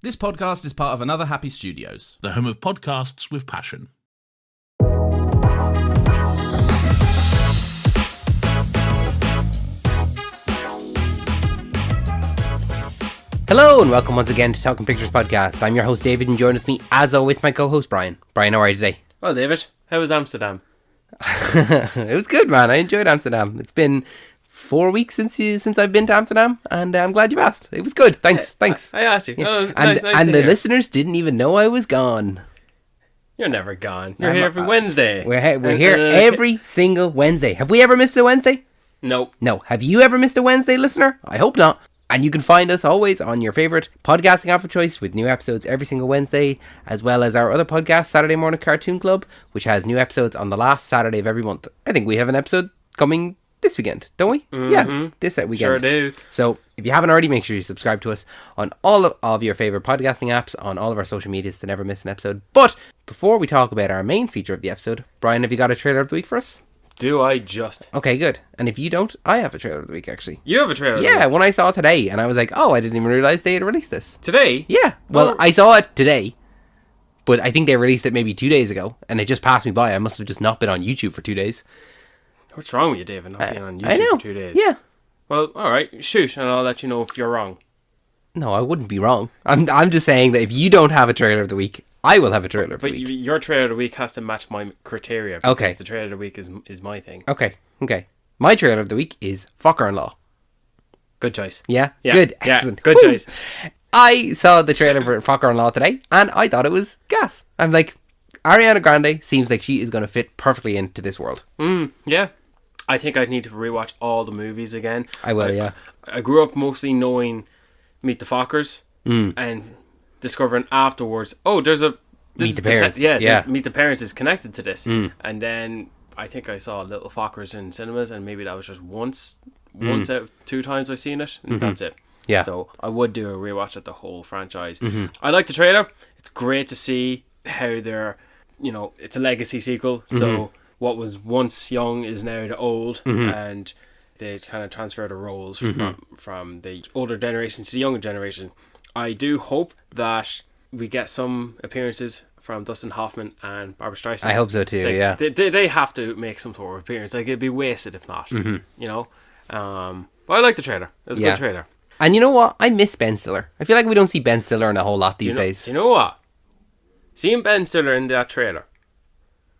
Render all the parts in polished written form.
This podcast is part of Another Happy Studios, the home of podcasts with passion. Hello and welcome once again to Talking Pictures Podcast. I'm your host David and joined with me as always my co-host Brian. Brian, how are you today? Well, David, how was Amsterdam? It was good, man. I enjoyed Amsterdam. It's been 4 weeks since I've been to Amsterdam, and I'm glad you asked. It was good. Thanks. I asked you. Yeah. Oh, and nice the listeners didn't even know I was gone. You're never gone. You're here every Wednesday. We're here every single Wednesday. Have we ever missed a Wednesday? No. No. Have you ever missed a Wednesday, listener? I hope not. And you can find us always on your favourite podcasting app of choice with new episodes every single Wednesday, as well as our other podcast, Saturday Morning Cartoon Club, which has new episodes on the last Saturday of every month. I think we have an episode coming this weekend, don't we? Mm-hmm. Yeah, this weekend. Sure do. So if you haven't already, make sure you subscribe to us on all of your favourite podcasting apps, on all of our social medias to never miss an episode. But before we talk about our main feature of the episode, Brian, have you got a trailer of the week for us? Do I just? Okay, good. And if you don't, I have a trailer of the week, actually. You have a trailer? Yeah, one I saw today, and I was like, oh, I didn't even realise they had released this. Today? Yeah. Well, I saw it today, but I think they released it maybe 2 days ago, and it just passed me by. I must have just not been on YouTube for 2 days. What's wrong with you, David? Not being on I YouTube know. for 2 days. Yeah. Well, alright, shoot, and I'll let you know if you're wrong. No, I wouldn't be wrong. I'm just saying that if you don't have a trailer of the week, I will have a trailer of the But week. your trailer of the week has to match my criteria. Okay. The trailer of the week is my thing. Okay. My trailer of the week is Focker-in-Law. Good choice. Yeah? Yeah. Good. Yeah. Excellent. Good Woo! choice. I saw the trailer for Focker-in-Law today, and I thought it was gas. I'm like, Ariana Grande seems like she is going to fit perfectly into this world. Yeah. I think I'd need to rewatch all the movies again. I will, yeah. I grew up mostly knowing Meet the Fockers and discovering afterwards, oh, there's a... Meet the Parents. Meet the Parents is connected to this. And then I think I saw Little Fockers in cinemas, and maybe that was just once out of 2 times I've seen it, and that's it. Yeah. So I would do a rewatch of the whole franchise. I like the trailer. It's great to see how they're, it's a legacy sequel. So what was once young is now the old, and they kind of transfer the roles from the older generation to the younger generation. I do hope that we get some appearances from Dustin Hoffman and Barbara Streisand. I hope so too, yeah. They have to make some sort of appearance. Like, it'd be wasted if not, But I like the trailer. It was a good trailer. And you know what? I miss Ben Stiller. I feel like we don't see Ben Stiller in a whole lot these days. Do you know what? Seeing Ben Stiller in that trailer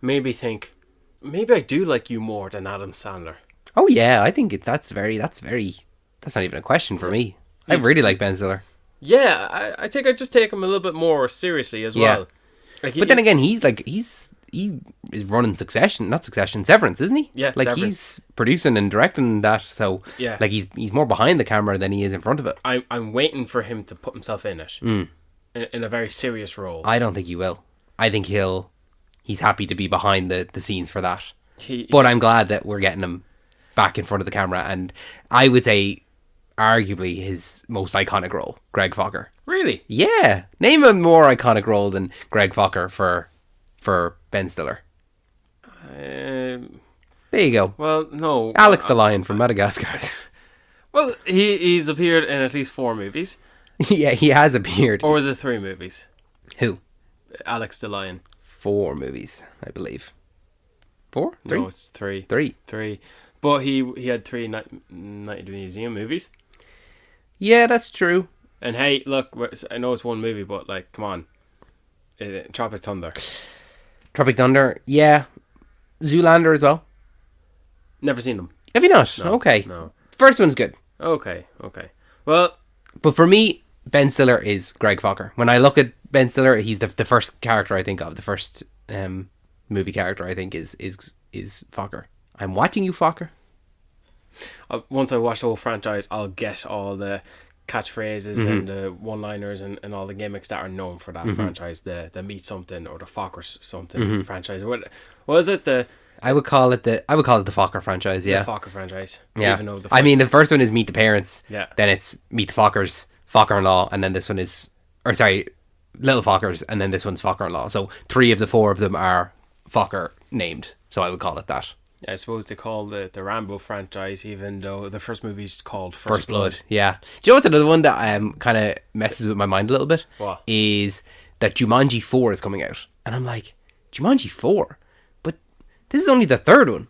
made me think, maybe I do like you more than Adam Sandler. Oh yeah, I think that's not even a question for me. I really like Ben Stiller. Yeah, I think I just take him a little bit more seriously as well. Like, but then again, he is running Severance, isn't he? Yeah, like Severance. He's producing and directing that, so Yeah. like he's more behind the camera than he is in front of it. I'm waiting for him to put himself in it in a very serious role. I don't think he will. I think he's happy to be behind the scenes for that. But I'm glad that we're getting him back in front of the camera, and I would say arguably his most iconic role, Greg Focker. really, Yeah, name a more iconic role than Greg Focker for Ben Stiller. There you go. well, no, Alex the Lion from Madagascar. Well, he's appeared in at least 4 movies, Yeah, he has appeared. or was it 3 movies? Who? Alex the Lion. 4 movies, I believe. 4? 3? No, it's 3. 3. But he had 3 Night at the Museum movies. Yeah, that's true. And hey, look, I know it's 1 movie, but like, come on, Tropic Thunder. Tropic Thunder, yeah. Zoolander as well. Never seen them. Have you not? No, Okay. no. First one's good. Okay. Well, But for me, Ben Stiller is Greg Focker. When I look at Ben Stiller, he's the first character I think of. The first movie character I think is Focker. I'm watching you, Focker. once I watch the whole franchise, I'll get all the catchphrases and the one-liners and all the gimmicks that are known for that franchise. The Meet Something or the Focker something franchise. What was it? I would call it the Focker franchise. Yeah, the Focker franchise. yeah. Even though I mean, the first one is Meet the Parents. Yeah. Then it's Meet the Fockers, Focker-in-Law, and then this one is, Little Fockers, and then this one's Focker-in-Law. So 3 of the 4 of them are Focker named. So I would call it that. I suppose they call the Rambo franchise, even though the first movie's called First Blood. Yeah. Do you know what's another one that kind of messes with my mind a little bit? What? Is that Jumanji 4 is coming out. And I'm like, Jumanji 4? But this is only the third one.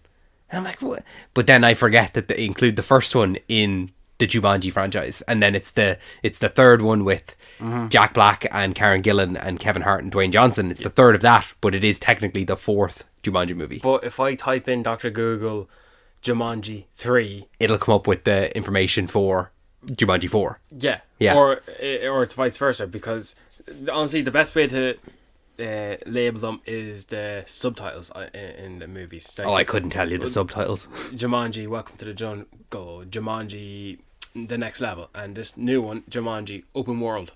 And I'm like, what? But then I forget that they include the first one in the Jumanji franchise. And then it's the third one with Jack Black and Karen Gillan and Kevin Hart and Dwayne Johnson. It's the third of that, but it is technically the fourth Jumanji movie. But if I type in Dr. Google Jumanji 3, it'll come up with the information for Jumanji 4. Yeah. Yeah. Or it's vice versa, because honestly the best way to label them is the subtitles in the movies. Like, I couldn't tell you the subtitles. Jumanji Welcome to the Jungle, Jumanji The Next Level, and this new one, Jumanji Open World.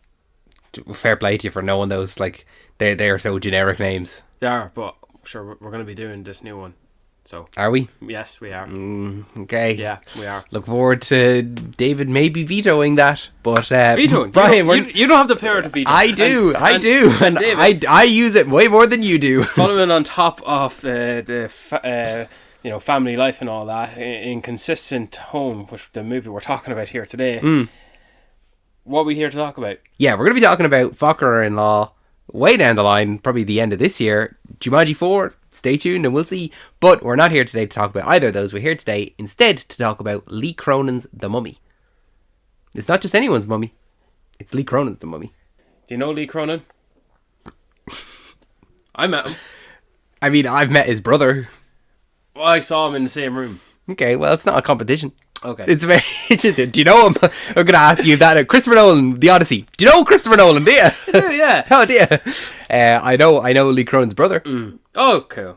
Fair play to you for knowing those. Like, they are so generic names. They are, but sure, we're going to be doing this new one. So are we? Yes, we are. Okay. Yeah, we are. Look forward to David maybe vetoing that, but vetoing. Brian, you don't have the power to veto. I do, and David, I use it way more than you do. Following on top of the family life and all that, in consistent home with the movie we're talking about here today. What are we here to talk about? Yeah, we're going to be talking about Focker-in-law way down the line, probably the end of this year. Jumanji 4, stay tuned and we'll see. But we're not here today to talk about either of those. We're here today instead to talk about Lee Cronin's The Mummy. It's not just anyone's mummy. It's Lee Cronin's The Mummy. Do you know Lee Cronin? I met him. I mean, I've met his brother. Well, I saw him in the same room. Okay, well, it's not a competition. Okay. It's just, do you know him? I'm going to ask you that. Christopher Nolan, The Odyssey. Do you know Christopher Nolan, do you? Yeah. Oh, do you? I know Lee Cronin's brother. Oh, cool.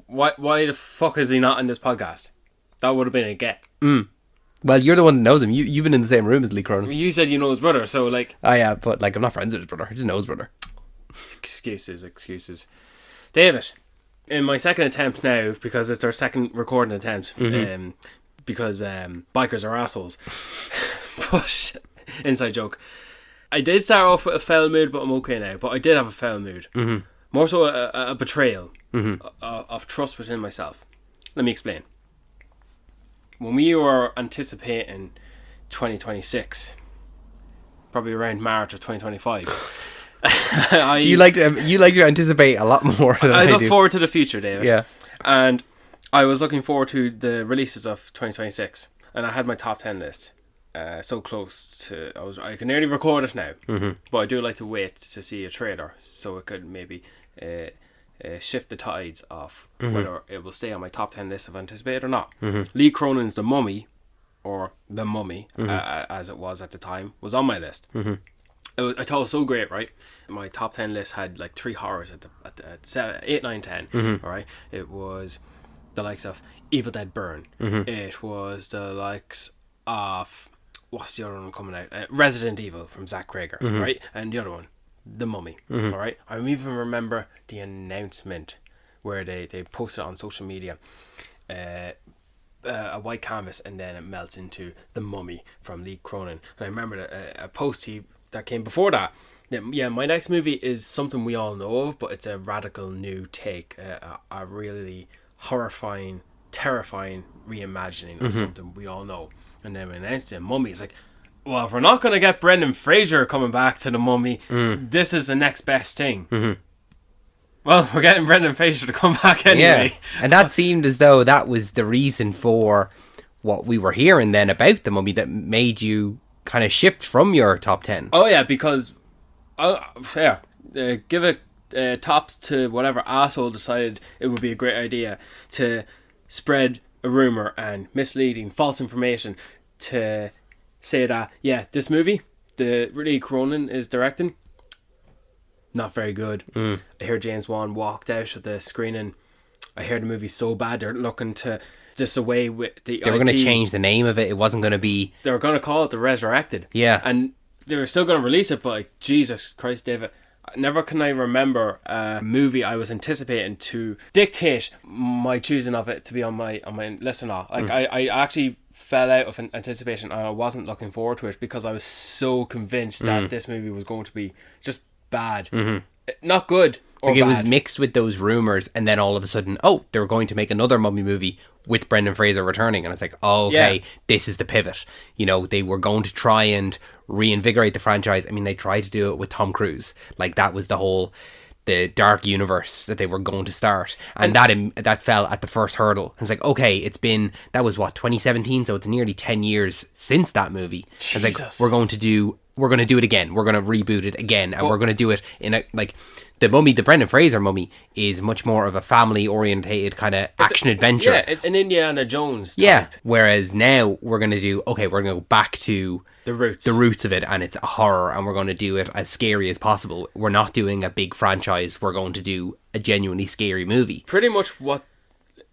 Why the fuck is he not in this podcast? That would have been a get. Well, you're the one that knows him. You've been in the same room as Lee Cronin. You said you know his brother, so like... Oh, yeah, but like I'm not friends with his brother. I just know his brother. Excuses. David, in my second attempt now, because it's our second recording attempt, because bikers are assholes. But, inside joke. I did start off with a foul mood, but I'm okay now. But I did have a foul mood. More so a betrayal of trust within myself. Let me explain. When we were anticipating 2026, probably around March of 2025, you like to anticipate a lot more than I look do. forward to the future, David. Yeah. And I was looking forward to the releases of 2026, and I had my top 10 list. So close to, I can nearly record it now, but I do like to wait to see a trailer so it could maybe shift the tides of whether it will stay on my top 10 list of anticipated or not. Lee Cronin's The Mummy, or The Mummy, as it was at the time, was on my list. I thought it was so great, right? My top 10 list had like 3 horrors at 7, 8, 9, 10. All right, it was the likes of Evil Dead Burn. It was the likes of, what's the other one coming out? Resident Evil from Zach Krager, right? And the other one, The Mummy. All right, I even remember the announcement where they posted it on social media, a white canvas, and then it melts into The Mummy from Lee Cronin. And I remember a post that came before that. Yeah, my next movie is something we all know of, but it's a radical new take, a really horrifying, terrifying reimagining of something we all know. And then when announced it, Mummy, it's like, well, if we're not going to get Brendan Fraser coming back to The Mummy, this is the next best thing. Well, we're getting Brendan Fraser to come back anyway. Yeah. And that seemed as though that was the reason for what we were hearing then about The Mummy that made you kind of shift from your top 10. Oh, yeah, because, give it tops to whatever asshole decided it would be a great idea to spread a rumour and misleading false information to say that, yeah, this movie, the Lee Cronin is directing, not very good. I hear James Wan walked out of the screening. I hear the movie's so bad they're looking to just away with the They were going to change the name of it. It wasn't going to be... They were going to call it The Resurrected. Yeah. And they were still going to release it, but like, Jesus Christ, David, never can I remember a movie I was anticipating to dictate my choosing of it to be on my list or not. Like, I actually fell out of anticipation and I wasn't looking forward to it because I was so convinced that this movie was going to be just bad. Not good or Like bad. it was mixed with those rumors, and then all of a sudden, oh, they were going to make another Mummy movie with Brendan Fraser returning, and it's like, oh, okay, Yeah. this is the pivot. You know, they were going to try and reinvigorate the franchise. I mean, they tried to do it with Tom Cruise. Like that was the dark universe that they were going to start, and that fell at the first hurdle. It's like, okay, that was what, 2017, so it's nearly 10 years since that movie. It's like, Jesus. we're going to do it again. We're going to reboot it again, and we're going to do it in a, like, the Mummy, the Brendan Fraser Mummy, is much more of a family orientated kind of action adventure. Yeah, it's an Indiana Jones type. Yeah. Whereas now we're going to go back to The roots. the roots of it, and it's a horror, and we're going to do it as scary as possible. We're not doing a big franchise. We're going to do a genuinely scary movie. Pretty much what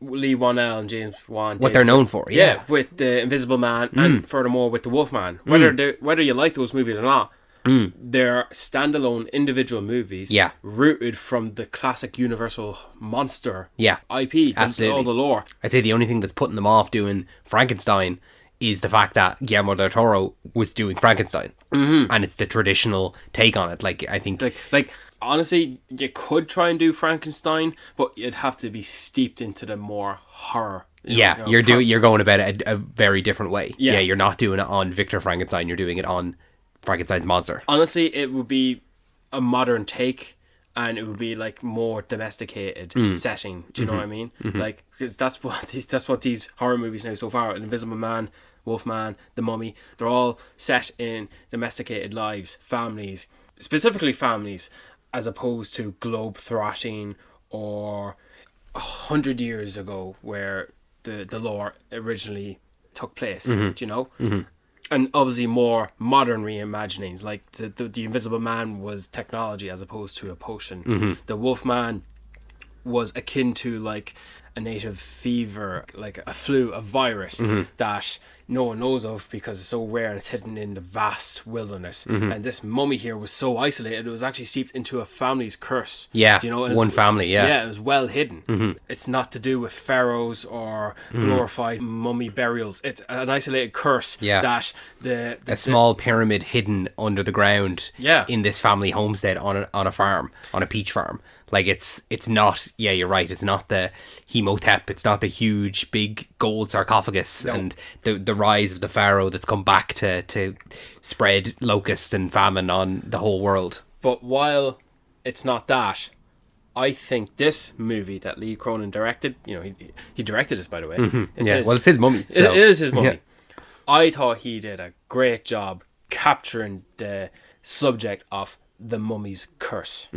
Lee Whannell and James Wan What did they're known for, yeah. with the Invisible Man and furthermore with the Wolfman. Whether you like those movies or not, they're standalone individual movies, Yeah. rooted from the classic Universal monster, Yeah, IP, absolutely. all the lore. I'd say the only thing that's putting them off doing Frankenstein is the fact that Guillermo del Toro was doing Frankenstein, and it's the traditional take on it. Like, I think, Like honestly, you could try and do Frankenstein, but you'd have to be steeped into the more horror. yeah, you're going about it a very different way. Yeah. Yeah, you're not doing it on Victor Frankenstein. You're doing it on Frankenstein's monster. Honestly, it would be a modern take, and it would be like more domesticated setting. Do you know what I mean? Like, because that's what these horror movies now so far. Invisible Man, Wolfman, The Mummy, they're all set in domesticated lives, families, specifically families, as opposed to globe-trotting or 100 years ago where the lore originally took place. Do you know? And obviously more modern reimaginings, like the Invisible Man was technology as opposed to a potion. The Wolfman was akin to like a native fever, like a flu, a virus that no one knows of because it's so rare and it's hidden in the vast wilderness. And this mummy here was so isolated, it was actually seeped into a family's curse. Yeah, Do you know? And one family, yeah. Yeah, it was well hidden. It's not to do with pharaohs or glorified mummy burials. It's an isolated curse Yeah. that A small pyramid hidden under the ground, Yeah. in this family homestead on a farm, on a peach farm. Like, it's not, yeah, you're right, it's not the Hemotep, it's not the huge big gold sarcophagus and the rise of the pharaoh that's come back to spread locusts and famine on the whole world. But while it's not that, I think this movie that Lee Cronin directed, he directed this, by the way. It's his mummy. So. It is his mummy. Yeah. I thought he did a great job capturing the subject of the mummy's curse.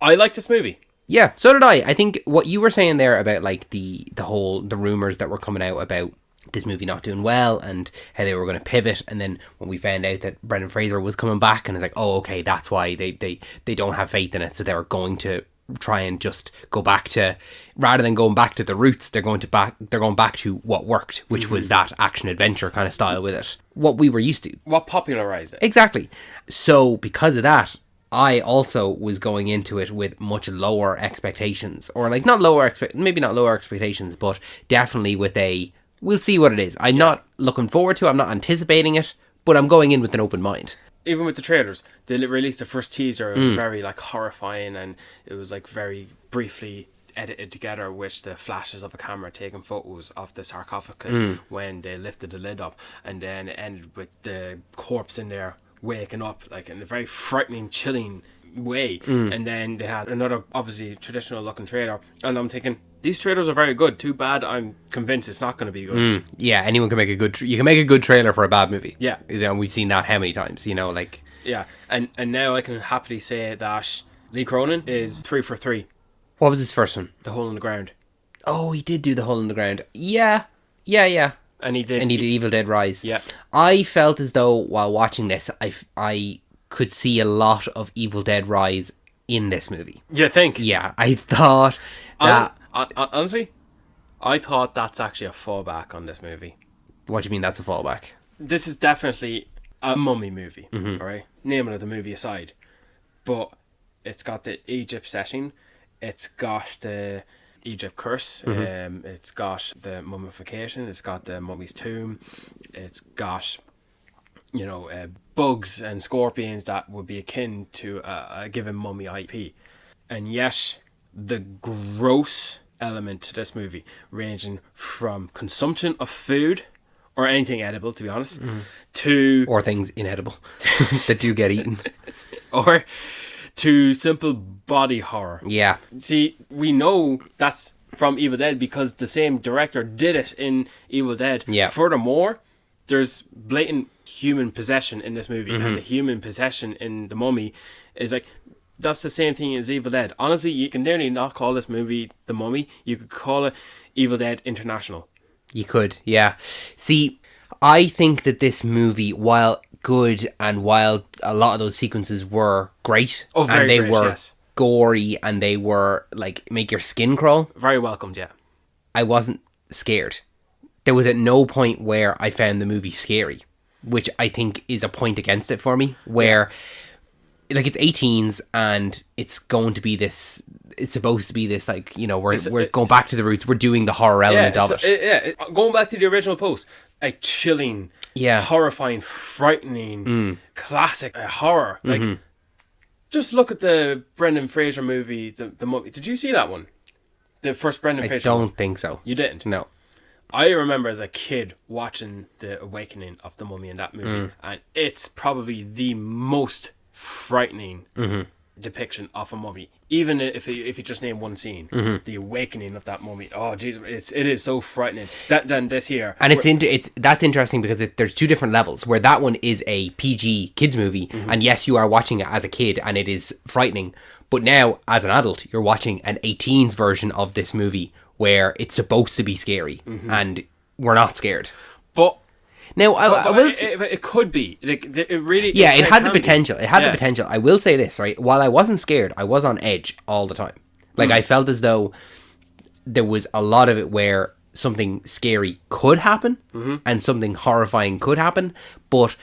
I like this movie. Yeah, so did I. I think what you were saying there about like the rumors that were coming out about this movie not doing well and how they were going to pivot, and then when we found out that Brendan Fraser was coming back, and it's like, oh, okay, that's why they don't have faith in it, so they're going to try and just go back to, rather than going back to the roots, they're going back to what worked, which was that action adventure kind of style with it, what we were used to. What popularized it? Exactly. So because of that, I also was going into it with much lower expectations, or like maybe not lower expectations, but definitely with we'll see what it is. I'm not looking forward to it, I'm not anticipating it, but I'm going in with an open mind. Even with the trailers, they released the first teaser. It was very like horrifying, and it was like very briefly edited together with the flashes of a camera taking photos of the sarcophagus when they lifted the lid up, and then it ended with the corpse in there waking up like in a very frightening, chilling way. And then they had another obviously traditional looking trailer, and I'm thinking, these trailers are very good. Too bad I'm convinced it's not going to be good. Yeah, anyone can make a good you can make a good trailer for a bad movie. Yeah. And we've seen that how many times, like. Yeah, and now I can happily say that Lee Cronin is 3 for 3. What was his first one? The Hole in the Ground. Oh, he did do The Hole in the Ground. Yeah. And he did. And he did Evil Dead Rise. Yeah. I felt as though while watching this, I could see a lot of Evil Dead Rise in this movie. You think? Yeah, I thought that. Honestly, I thought that's actually a fallback on this movie. What do you mean that's a fallback? This is definitely a mummy movie, right? Naming of the movie aside. But it's got the Egypt setting. It's got the Egypt curse. It's got the mummification. It's got the mummy's tomb. It's got bugs and scorpions that would be akin to a given mummy IP. And yet, the gross element to this movie, ranging from consumption of food, or anything edible, to be honest, to... Or things inedible that do get eaten. Or to simple body horror. Yeah. See, we know that's from Evil Dead because the same director did it in Evil Dead. Yeah. Furthermore, there's blatant human possession in this movie, and the human possession in The Mummy is like, that's the same thing as Evil Dead. Honestly, you can nearly not call this movie The Mummy. You could call it Evil Dead International. You could, yeah. See, I think that this movie, while good and while a lot of those sequences were great, very and they great, were yes. gory and they were like make your skin crawl, Very welcomed, yeah. I wasn't scared. There was at no point where I found the movie scary, which I think is a point against it for me, where like it's 18s and it's going to be this, it's supposed to be this like, we're going back to the roots, we're doing the horror element of it. Going back to the original post, a chilling, horrifying, frightening, classic horror. Like, just look at the Brendan Fraser movie, The Mummy. Did you see that one? The first Brendan Fraser I don't one? think so. You didn't? No. I remember as a kid watching The Awakening of the Mummy in that movie, and it's probably the most frightening depiction of a mummy. Even if you just name one scene, The Awakening of that mummy. Oh, jeez, it is so frightening. Then this here, and that's interesting because there's two different levels. Where that one is a PG kids movie, and yes, you are watching it as a kid, and it is frightening. But now, as an adult, you're watching an 18s version of this movie where it's supposed to be scary, and we're not scared. But now, I will. It could be. It really. Yeah, it had the potential. It had the potential. I will say this, right? While I wasn't scared, I was on edge all the time. Like, I felt as though there was a lot of it where something scary could happen and something horrifying could happen. But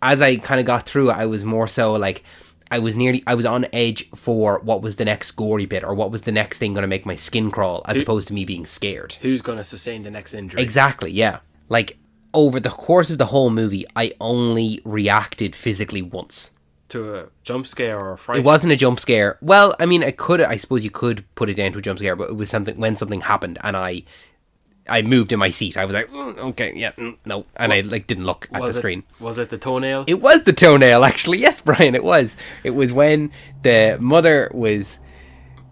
as I kind of got through it, I was more so like, I was on edge for what was the next gory bit or what was the next thing going to make my skin crawl as opposed to me being scared. Who's going to sustain the next injury? Exactly, yeah. Like, over the course of the whole movie, I only reacted physically once. To a jump scare or a fright? It wasn't a jump scare. Well, I mean, I suppose you could put it down to a jump scare, but it was when something happened and I moved in my seat. I was like, okay, yeah, no. And I didn't look at the screen. Was it the toenail? It was the toenail, actually. Yes, Brian, it was. It was when the mother was...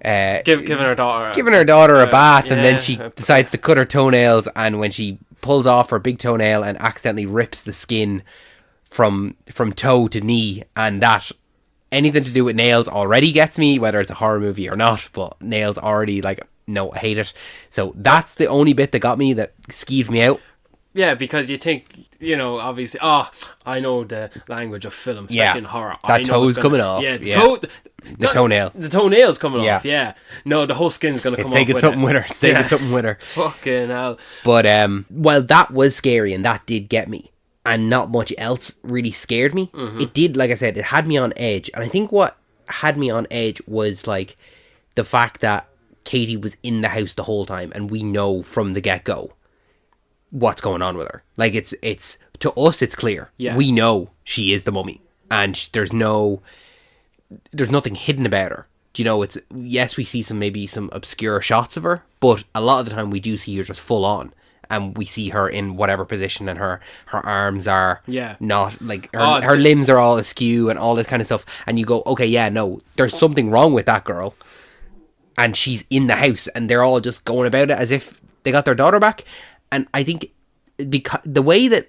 giving her daughter a bath, and then she decides to cut her toenails, and when she pulls off her big toenail and accidentally rips the skin from toe to knee, and that anything to do with nails already gets me, whether it's a horror movie or not, but nails already, no, I hate it. So that's the only bit that got me, that skeeved me out. Yeah, because you think, obviously, I know the language of film, especially in horror. That toe's coming off. Yeah, the toenail. The toenail's coming off, yeah. No, the whole skin's going to come off. It's taking something with her. Fucking hell. But while that was scary and that did get me, and not much else really scared me, it did, like I said, it had me on edge. And I think what had me on edge was the fact that Katie was in the house the whole time, and we know from the get-go what's going on with her. It's to us, it's clear. Yeah. We know she is the mummy, and there's nothing hidden about her. It's, yes, we see some obscure shots of her, but a lot of the time we do see her just full on, and we see her in whatever position, and her arms are not her limbs are all askew and all this kind of stuff, and you go, okay, yeah, no, there's something wrong with that girl, and she's in the house, and they're all just going about it as if they got their daughter back. And I think because the way that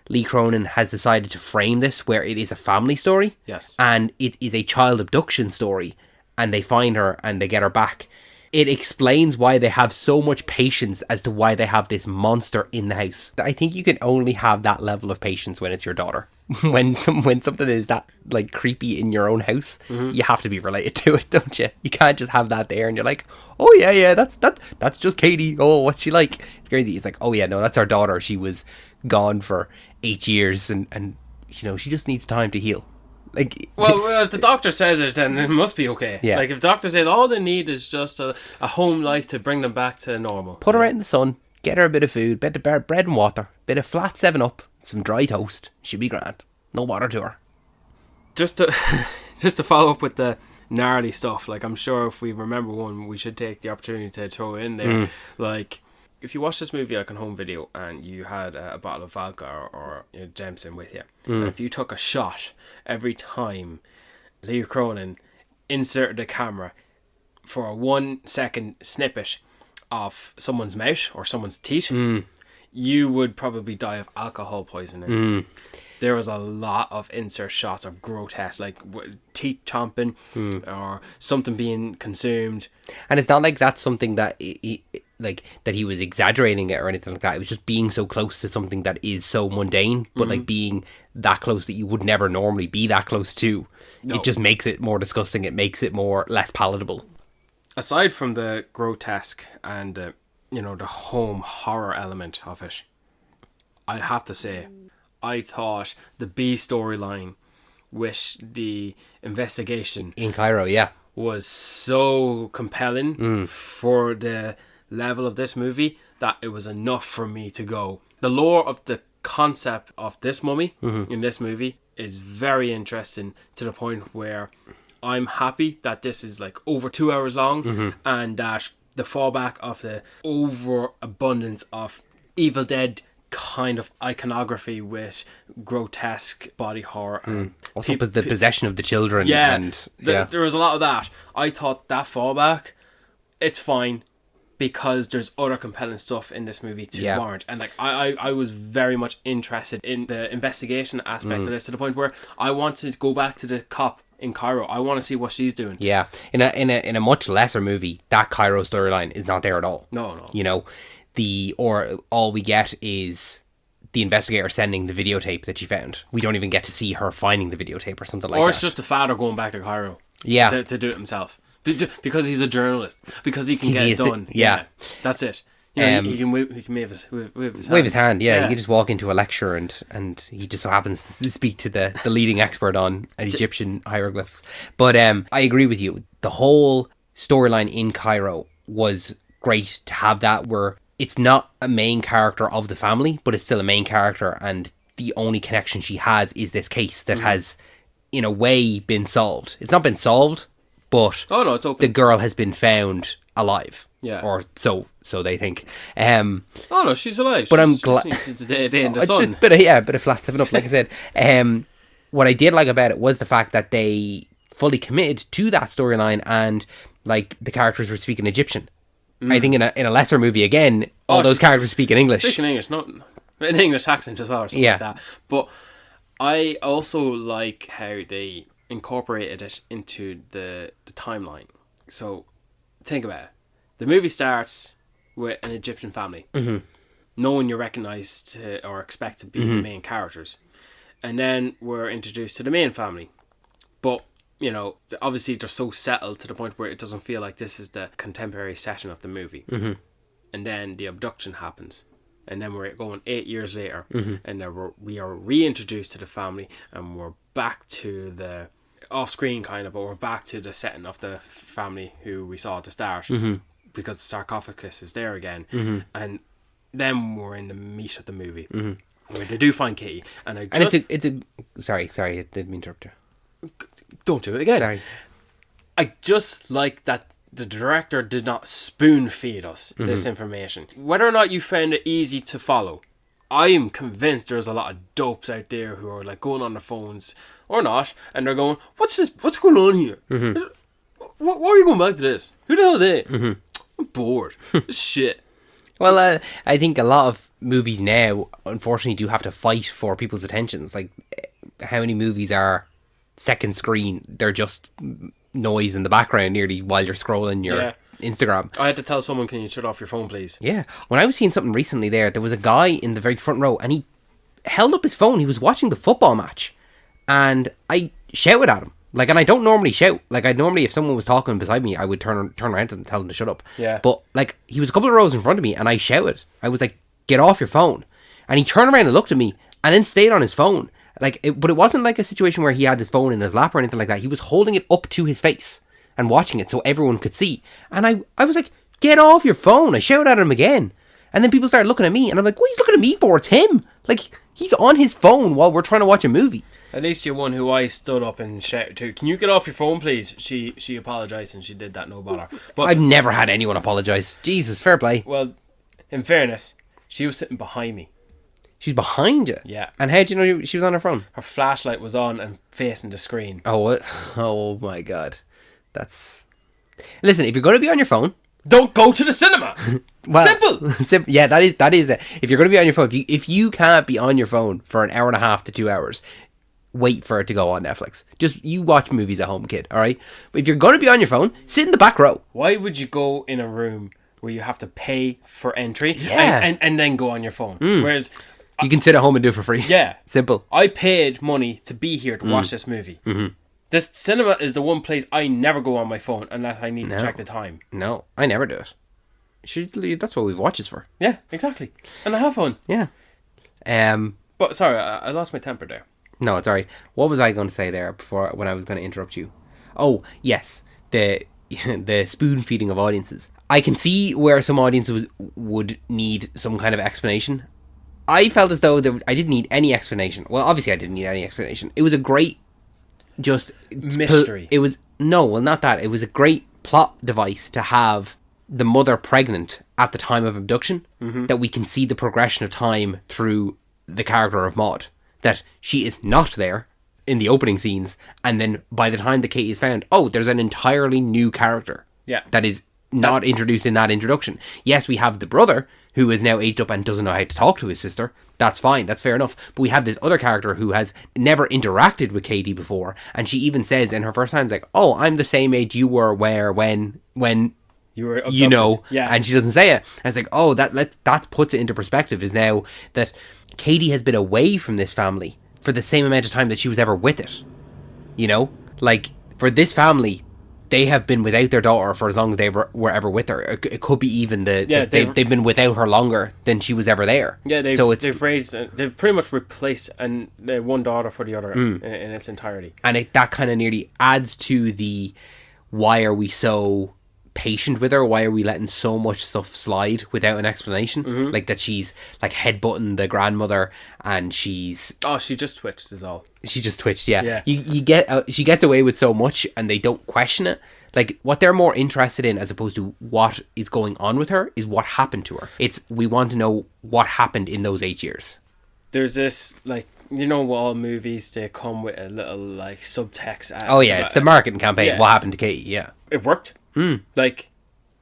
Lee Cronin has decided to frame this, where it is a family story, yes, and it is a child abduction story, and they find her and they get her back, it explains why they have so much patience as to why they have this monster in the house. I think you can only have that level of patience when it's your daughter. when something is that creepy in your own house, you have to be related to it, don't you? You can't just have that there and you're like, oh yeah, that's just Katie. Oh, what's she like? It's crazy. It's like, oh yeah, no, that's our daughter. She was gone for 8 years and she just needs time to heal. Well, if the doctor says it, then it must be okay. Yeah. If the doctor says all they need is just a home life to bring them back to normal. Put her out in the sun. get her a bit of food, bit of bread and water, bit of flat 7-Up, some dry toast. She'll be grand. No bother to her. Just to just to follow up with the gnarly stuff, like, I'm sure if we remember one, we should take the opportunity to throw in there. Like, if you watch this movie like on home video and you had a bottle of vodka or Jameson with you, and if you took a shot every time Lee Cronin inserted the camera for a 1-second snippet of someone's mouth or someone's teeth, you would probably die of alcohol poisoning. There was a lot of insert shots of grotesque, like teeth chomping or something being consumed. And it's not like that's something that he was exaggerating it or anything like that. It was just being so close to something that is so mundane, but like being that close that you would never normally be that close to. No. It just makes it more disgusting. It makes it less palatable. Aside from the grotesque and the home horror element of it, I have to say, I thought the B storyline with the investigation in Cairo, was so compelling for the level of this movie that it was enough for me to go. The lore of the concept of this mummy in this movie is very interesting, to the point where I'm happy that this is like over 2 hours long, and that the fallback of the overabundance of Evil Dead kind of iconography with grotesque body horror and also the possession of the children. There was a lot of that. I thought that fallback, it's fine, because there's other compelling stuff in this movie to warrant. And like I was very much interested in the investigation aspect of this, to the point where I want to go back to the cop in Cairo. I want to see what she's doing. Yeah, in a much lesser movie, that Cairo storyline is not there at all. No. All we get is the investigator sending the videotape that she found. We don't even get to see her finding the videotape or something like that. Or it's just the father going back to Cairo. To do it himself. Because he's a journalist. Because he can get it done. That's it. He can wave his hand. He can just walk into a lecture and he just so happens to speak to the leading expert on Egyptian hieroglyphs. But I agree with you. The whole storyline in Cairo was great to have that, where it's not a main character of the family, but it's still a main character, and the only connection she has is this case that has, in a way, been solved. It's not been solved, but it's open. The girl has been found alive. Yeah. Or so they think. She's alive. But I'm glad. She's in the sun. Bit of flat 7-Up, like I said. What I did like about it was the fact that they fully committed to that storyline, and like the characters were speaking Egyptian. I think in a lesser movie, again, all those characters speak in English. Speaking English, not an English accent as well, or something like that. But I also like how they incorporated it into the timeline. So think about it. The movie starts with an Egyptian family. No one you recognise or expect to be the main characters. And then we're introduced to the main family. But obviously they're so settled to the point where it doesn't feel like this is the contemporary setting of the movie. And then the abduction happens, and then we're going 8 years later, and then we are reintroduced to the family, and we're back to the off-screen kind of, but we're back to the setting of the family who we saw at the start, because the sarcophagus is there again, and then we're in the meat of the movie, where they do find Katie, and it's a sorry, I didn't mean to interrupt you. Don't do it again. Sorry. I just like that the director did not spoon feed us this information. Whether or not you found it easy to follow, I am convinced there's a lot of dopes out there who are like going on their phones or not, and they're going, "What's this? What's going on here? Why are you going back to this? Who the hell are they?" I'm bored. Shit. Well, I think a lot of movies now, unfortunately, do have to fight for people's attentions. Like, how many movies are second screen? They're just noise in the background nearly while you're scrolling your Instagram. I had to tell someone, "Can you shut off your phone, please?" Yeah. When I was seeing something recently there was a guy in the very front row, and he held up his phone. He was watching the football match, and I shouted at him. Like, and I don't normally shout. Like, I'd normally, if someone was talking beside me, I would turn around to them and tell them to shut up. Yeah. But, like, he was a couple of rows in front of me, and I shouted. I was like, "Get off your phone." And he turned around and looked at me, and then stayed on his phone. Like, but it wasn't like a situation where he had his phone in his lap or anything like that. He was holding it up to his face and watching it so everyone could see. And I was like, "Get off your phone." I shouted at him again. And then people started looking at me, and I'm like, what are you looking at me for? It's him. Like, he's on his phone while we're trying to watch a movie. At least you're one who I stood up and shouted to. Can you get off your phone, please? She apologised and she did that, no bother. But I've never had anyone apologise. Jesus, fair play. well, in fairness, she was sitting behind me. She's behind you? Yeah. And how do you know she was on her phone? Her flashlight was on and facing the screen. Oh, what? Oh my God. That's... Listen, if you're going to be on your phone... Don't go to the cinema! Simple! Simple. Yeah, that is it. If you're going to be on your phone, if you can't be on your phone for an hour and a half to 2 hours, wait for it to go on Netflix. Just, you watch movies at home, kid, alright? But if you're going to be on your phone, sit in the back row. Why would you go in a room where you have to pay for entry and then go on your phone? Whereas... You can sit at home and do it for free. Yeah. Simple. I paid money to be here to watch this movie. Mm-hmm. This cinema is the one place I never go on my phone unless I need to check the time. No, I never do it. That's what we've watches for. Yeah, exactly. And I have fun. Yeah. But sorry, I lost my temper there. No, it's alright. What was I going to say there when I was going to interrupt you? Oh, yes. The spoon feeding of audiences. I can see where some audiences would need some kind of explanation. I felt as though I didn't need any explanation. Well, obviously I didn't need any explanation. It was a great mystery. It was not that. It was a great plot device to have the mother pregnant at the time of abduction, that we can see the progression of time through the character of Maud. That she is not there in the opening scenes, and then by the time that Katie is found, there's an entirely new character. Yeah. That is not introduced in that introduction. Yes, we have the brother who is now aged up and doesn't know how to talk to his sister. That's fine, that's fair enough. But we have this other character who has never interacted with Katie before, and she even says in her first time, like, "Oh, I'm the same age you were when you were abducted." You know." Yeah. And she doesn't say it. And it's like, that puts it into perspective, is now that Katie has been away from this family for the same amount of time that she was ever with it. You know? Like, for this family, they have been without their daughter for as long as they were ever with her. It could be even they've been without her longer than she was ever there. Yeah, they've pretty much replaced one daughter for the other in its entirety. And that kind of nearly adds to the why are we so patient with her? Why are we letting so much stuff slide without an explanation? Like that she's like headbutting the grandmother and she's... Oh, she just twitched is all. She just twitched, yeah. You get she gets away with so much and they don't question it. Like, what they're more interested in as opposed to what is going on with her is what happened to her. We want to know what happened in those 8 years. There's this, like, you know, all movies, they come with a little, like, subtext. It's the marketing campaign. Yeah. What happened to Katie? Yeah. It worked. Like,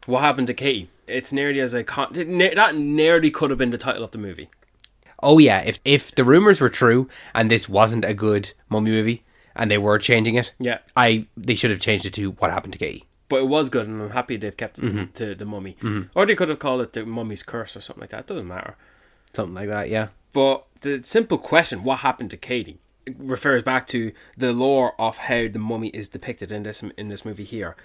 what happened to Katie? It's nearly as that nearly could have been the title of the movie. Oh yeah, if the rumors were true and this wasn't a good mummy movie and they were changing it, they should have changed it to What Happened to Katie. But it was good, and I'm happy they've kept it to the mummy. Or they could have called it the mummy's curse or something like that. It doesn't matter. Something like that, yeah. But the simple question, what happened to Katie, refers back to the lore of how the mummy is depicted in this movie here.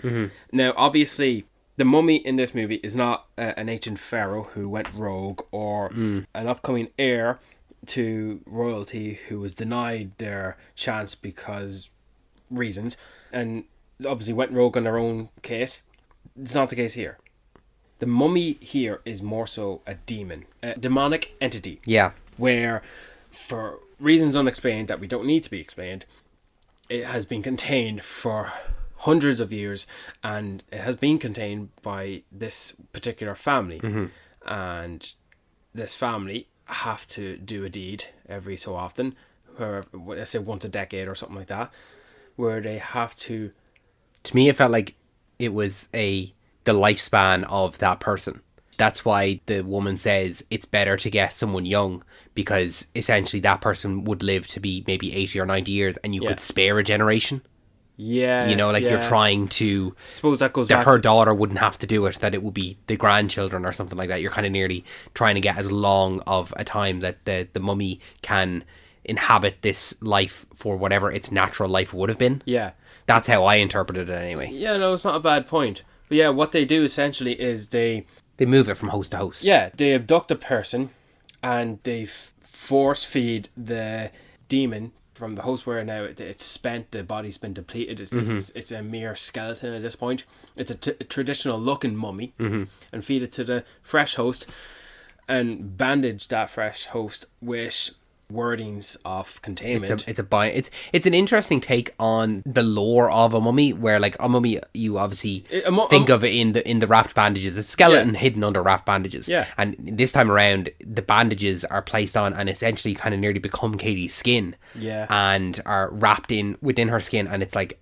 Now, obviously, the mummy in this movie is not an ancient pharaoh who went rogue or an upcoming heir to royalty who was denied their chance because reasons and obviously went rogue on their own case. It's not the case here. The mummy here is more so a demon, a demonic entity. Yeah. Where, for reasons unexplained that we don't need to be explained, it has been contained for hundreds of years, and it has been contained by this particular family. And this family have to do a deed every so often, where, let's say once a decade or something like that, where they have to... To me, it felt like it was the lifespan of that person. That's why the woman says it's better to get someone young, because essentially that person would live to be maybe 80 or 90 years and you could spare a generation. Yeah. You know, like you're trying to... I suppose that goes that back her to... daughter wouldn't have to do it, that it would be the grandchildren or something like that. You're kind of nearly trying to get as long of a time that the mummy can inhabit this life for whatever its natural life would have been. Yeah. That's how I interpreted it anyway. Yeah, no, it's not a bad point. But yeah, what they do essentially is they move it from host to host. Yeah, they abduct a person and they force feed the demon from the host where now it's spent, the body's been depleted. It's a mere skeleton at this point. It's a traditional looking mummy and feed it to the fresh host. and bandage that fresh host with wordings of containment. It's an interesting take on the lore of a mummy, where like a mummy, you obviously think of it in the wrapped bandages, a skeleton hidden under wrapped bandages. Yeah. And this time around, the bandages are placed on and essentially kind of nearly become Katie's skin. Yeah. And are wrapped within her skin, and it's like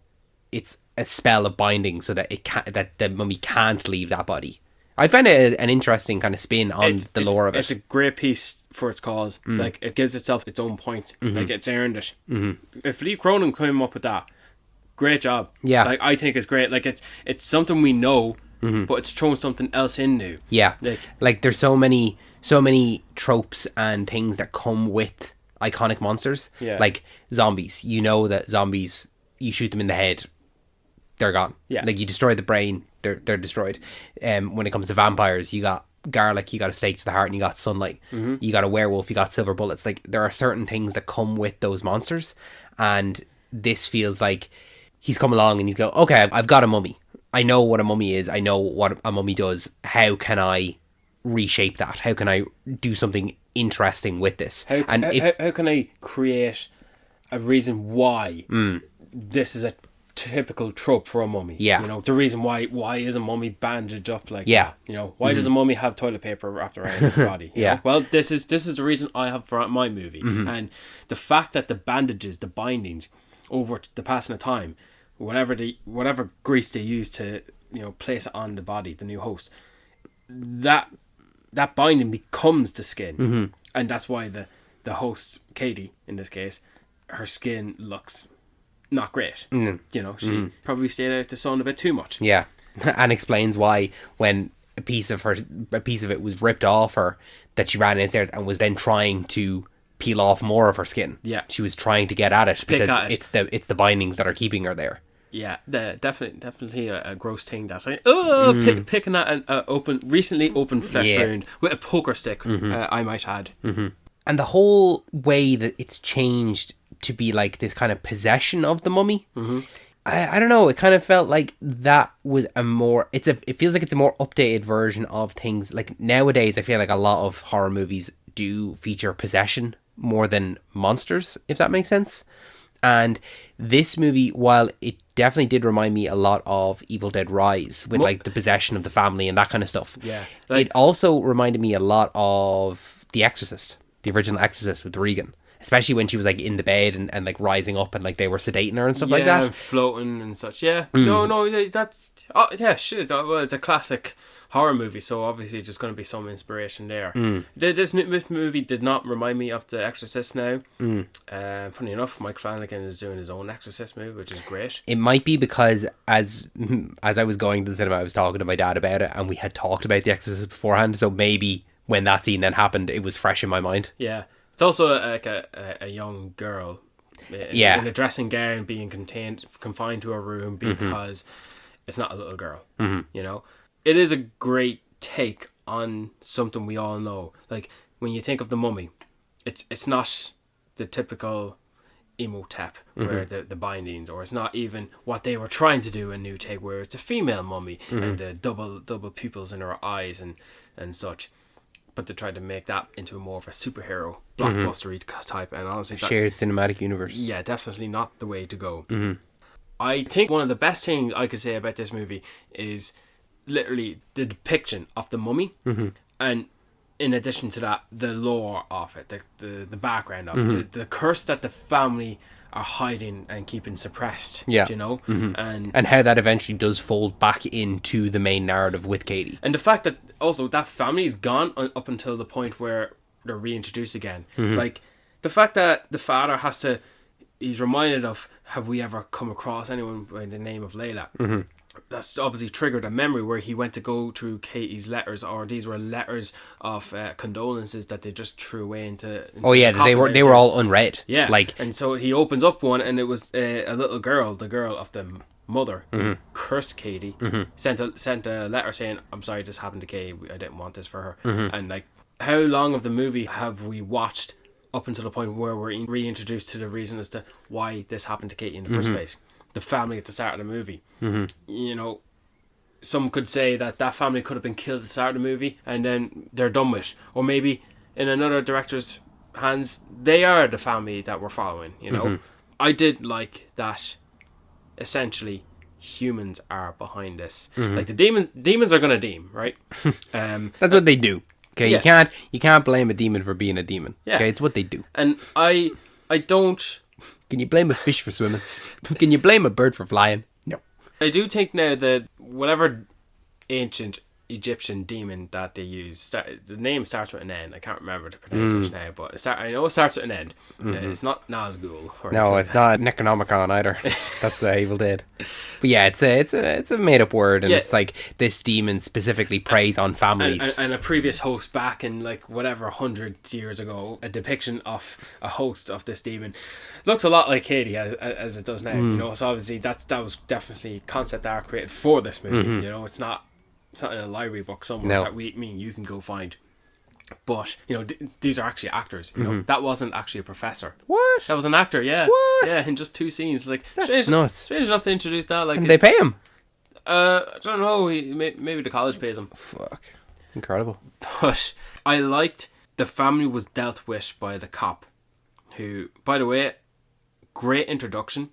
it's a spell of binding so that that the mummy can't leave that body. I find it an interesting kind of spin on the lore of it. It's a great piece for its cause. Like, it gives itself its own point. Like, it's earned it. If Lee Cronin came up with that, great job. Yeah. Like, I think it's great. Like, it's something we know, but it's throwing something else in new. Yeah. Like there's so many tropes and things that come with iconic monsters. Yeah. Like zombies. You know that zombies, you shoot them in the head, they're gone. Yeah. Like, you destroy the brain, they're destroyed. When it comes to vampires, you got garlic, you got a stake to the heart, and you got sunlight. You got a werewolf, you got silver bullets. Like, there are certain things that come with those monsters, and this feels like he's come along and he's go, okay, I've got a mummy. I know what a mummy is. I know what a mummy does. How can I reshape that? How can I do something interesting with this? How can I create a reason why this is a typical trope for a mummy? Yeah. You know, the reason why is a mummy bandaged up like Yeah. that? You know, why does a mummy have toilet paper wrapped around its body? You Yeah. know? Well, this is the reason I have for my movie. And the fact that the bandages, the bindings, over the passing of time, whatever grease they use to, you know, place it on the body, the new host, that binding becomes the skin. And that's why the host, Katie, in this case, her skin looks not great. You know, she probably stayed out the sun a bit too much. Yeah. And explains why when a piece of it was ripped off her, that she ran downstairs and was then trying to peel off more of her skin. Yeah. She was trying to get at it because at it. it's the bindings that are keeping her there. Yeah, definitely a gross thing. That's like picking at an recently opened flesh wound with a poker stick. I might add. And the whole way that it's changed to be like this kind of possession of the mummy. I don't know. It kind of felt like that was it feels like it's a more updated version of things. Like, nowadays, I feel like a lot of horror movies do feature possession more than monsters, if that makes sense. And this movie, while it definitely did remind me a lot of Evil Dead Rise with like the possession of the family and that kind of stuff. Yeah. It also reminded me a lot of The Exorcist, the original Exorcist with Regan. Especially when she was like in the bed and like rising up and like they were sedating her and stuff like that. Yeah, floating and such. Yeah. No, that's... Oh, yeah, shit. Well, it's a classic horror movie, so obviously there's going to be some inspiration there. This movie did not remind me of The Exorcist now. Funny enough, Mike Flanagan is doing his own Exorcist movie, which is great. It might be because as I was going to the cinema, I was talking to my dad about it, and we had talked about The Exorcist beforehand, so maybe when that scene then happened, it was fresh in my mind. Yeah. It's also like a young girl in a dressing gown being confined to a room because it's not a little girl. You know, it is a great take on something we all know. Like, when you think of the mummy, it's not the typical Imhotep where the bindings, or it's not even what they were trying to do in New Take, where it's a female mummy and double pupils in her eyes and such. But they tried to make that into more of a superhero blockbuster type, and honestly, shared cinematic universe. Yeah, definitely not the way to go. I think one of the best things I could say about this movie is literally the depiction of the mummy, and in addition to that, the lore of it, the background of it, the curse that the family are hiding and keeping suppressed. Yeah. You know, and how that eventually does fold back into the main narrative with Katie, and the fact that also that family's gone up until the point where they're reintroduced again. Like, the fact that the father he's reminded of, have we ever come across anyone by the name of Layla? That's obviously triggered a memory where he went to go through Katie's letters, or these were letters of condolences that they just threw away into the coffin. They were all unread. Yeah, like, and so he opens up one, and it was a little girl, the girl of the mother, who cursed Katie, sent a letter saying, "I'm sorry this happened to Katie. I didn't want this for her." And like, how long of the movie have we watched up until the point where we're reintroduced to the reason as to why this happened to Katie in the first place? The family at the start of the movie. You know, some could say that family could have been killed at the start of the movie and then they're done with. Or maybe in another director's hands, they are the family that we're following, you know? I did like that essentially humans are behind this. Like the demons are gonna deem, right? That's what they do. Okay, Yeah. you can't blame a demon for being a demon. Yeah. Okay, it's what they do. And I don't... Can you blame a fish for swimming? Can you blame a bird for flying? No. I do think now that whatever ancient Egyptian demon that they use, the name starts with an N. I can't remember the pronunciation now, but I know it starts with an N. It's not Nazgul. No, it's not Necronomicon either. That's Evil Dead. But yeah, it's a made up word, and it's like this demon specifically preys on families. And a previous host back in like whatever 100 years ago, a depiction of a host of this demon looks a lot like Katie as it does now. You know, so obviously that was definitely concept art created for this movie. You know, it's not in a library book somewhere that you can go find. But, you know, these are actually actors. You know, that wasn't actually a professor. What? That was an actor, yeah. What? Yeah, in just 2 scenes. Like, That's nuts. Strange enough to introduce that. Like, And they pay him. I don't know. Maybe the college pays him. Fuck. Incredible. But I liked the family was dealt with by the cop, who, by the way, great introduction.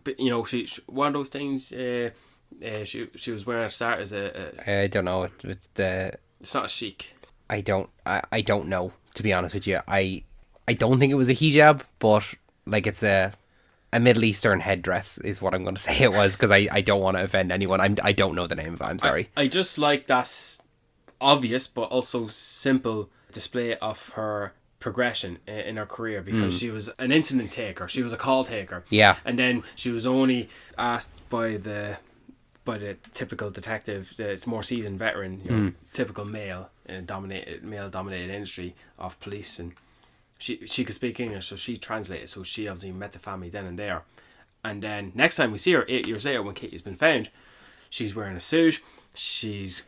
But, you know, she one of those things. She was wearing a start as I don't know. It's not a chic. I don't know, to be honest with you. I don't think it was a hijab, but like it's a Middle Eastern headdress is what I'm going to say it was, because I don't want to offend anyone. I don't know the name of it. I'm sorry. I just like that obvious but also simple display of her progression in her career, because she was an incident taker, she was a call taker, and then she was only asked by the typical detective, it's more seasoned veteran, you know, typical male dominated industry of police, and she could speak English, so she translated, so she obviously met the family then and there. And then next time we see her 8 years later when Katie's been found, she's wearing a suit, she's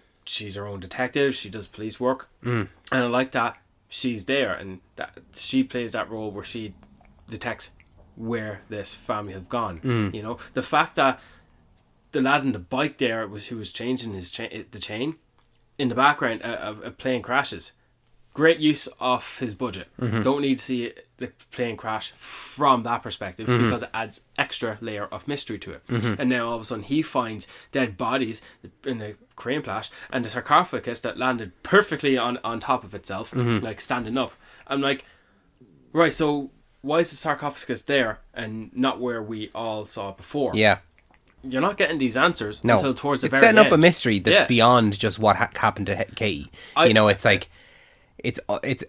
her own detective, she does police work, and I like that she's there and that she plays that role where she detects where this family have gone. You know, the fact that the lad in the bike there who was changing the chain in the background, a plane crashes. Great use of his budget. Don't need to see the plane crash from that perspective, because it adds extra layer of mystery to it. And now all of a sudden he finds dead bodies in a crane crash, and the sarcophagus that landed perfectly on top of itself, like standing up. I'm like, right, so why is the sarcophagus there and not where we all saw it before? Yeah. You're not getting these answers until towards the it's very end. setting up a mystery that's beyond just what happened to Katie. You know, it's like it's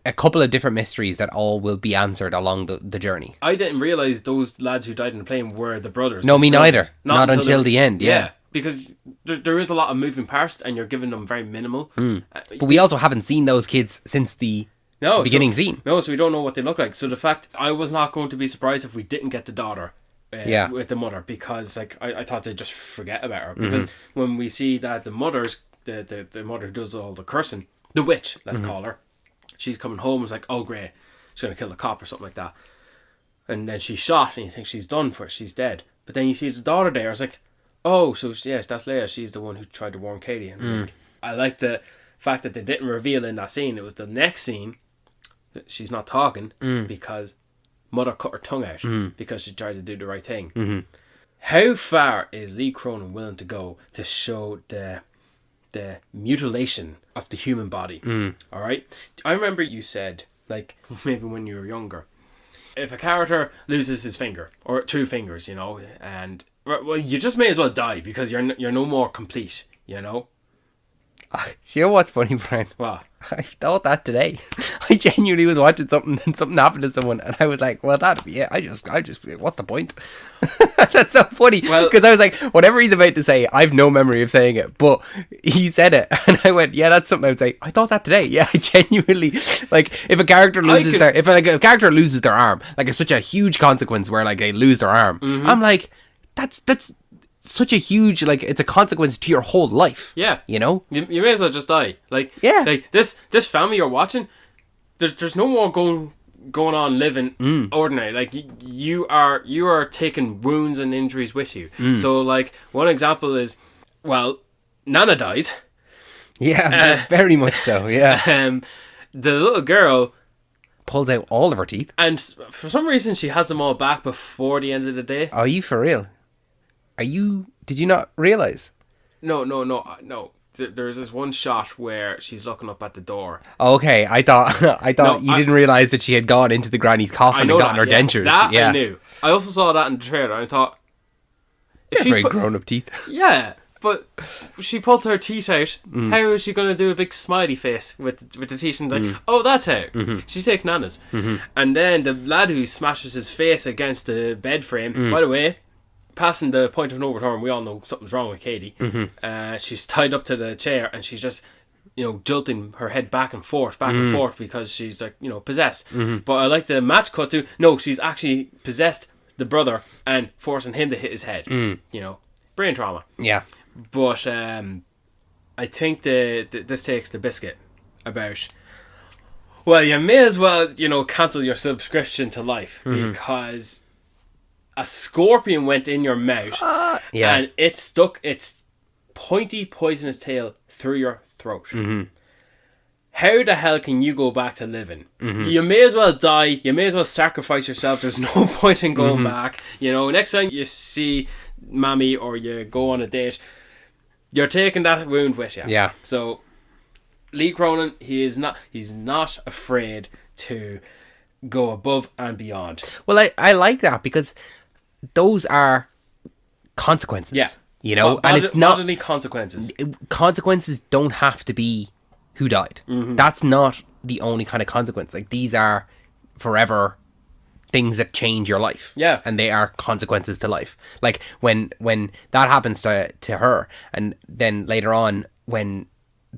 a couple of different mysteries that all will be answered along the journey. I didn't realise those lads who died in the plane were the brothers. No, me neither. Not until the end, yeah. Because there is a lot of moving parts and you're giving them very minimal. But we also haven't seen those kids since the beginning scene. No, so we don't know what they look like. So the fact, I was not going to be surprised if we didn't get the daughter with the mother, because like I thought they'd just forget about her. Because when we see that the mother who does all the cursing, the witch, let's call her, she's coming home, it's like, oh great, she's going to kill the cop or something like that. And then she's shot and you think she's done for it, she's dead. But then you see the daughter there, it's like, oh, so yes, that's Leia, she's the one who tried to warn Katie. And like, I like the fact that they didn't reveal in that scene. It was the next scene that she's not talking because mother cut her tongue out because she tried to do the right thing. How far is Lee Cronin willing to go to show the mutilation of the human body? All right, I remember you said, like, maybe when you were younger, if a character loses his finger or 2 fingers, you know, and well, you just may as well die because you're no more complete, you know. You know what's funny, Brian? What? I thought that today. I genuinely was watching something and something happened to someone, and I was like, well, that'd be it. I just what's the point? That's so funny. Well, because I was like, whatever he's about to say, I've no memory of saying it, but he said it, and I went, yeah, that's something I would say. I thought that today. Yeah, I genuinely, like, if a character loses a character loses their arm, like, it's such a huge consequence where, like, they lose their arm. I'm like, that's such a huge, like, it's a consequence to your whole life. Yeah, you know, you may as well just die. Like, yeah, like this family you're watching, there's no more going on living ordinary. Like, you are taking wounds and injuries with you. So, like, one example is, well, Nana dies. Yeah, very much so, yeah. The little girl Pulls out all of her teeth. and for some reason she has them all back before the end of the day. Are you for real? Did you not realise? No. There's this one shot where she's looking up at the door. Okay, I thought No, you didn't realise that she had gone into the granny's coffin and gotten her dentures. That yeah. I knew. I also saw that in the trailer and I thought, if Very grown up teeth. yeah, but she pulled her teeth out. How is she going to do a big smiley face with the teeth? And like, oh, that's how. She takes Nana's. And then the lad who smashes his face against the bed frame, by the way, passing the point of no return, we all know something's wrong with Katie. She's tied up to the chair and she's just, jolting her head back and forth because she's like, possessed. But I like the match cut to, no, she's actually possessed the brother and forcing him to hit his head. Brain trauma. Yeah. But I think this takes the biscuit about, well, you may as well, cancel your subscription to Life because a scorpion went in your mouth and it stuck its pointy, poisonous tail through your throat. How the hell can you go back to living? You may as well die. You may as well sacrifice yourself. There's no point in going back. Next time you see Mammy or you go on a date, you're taking that wound with you. Yeah. So Lee Cronin, he's not afraid to go above and beyond. Well, I like that because those are consequences. Yeah. And it's not bodily consequences. Consequences don't have to be who died. That's not the only kind of consequence. Like, these are forever things that change your life. Yeah. And they are consequences to life. Like, when that happens to her, and then later on, when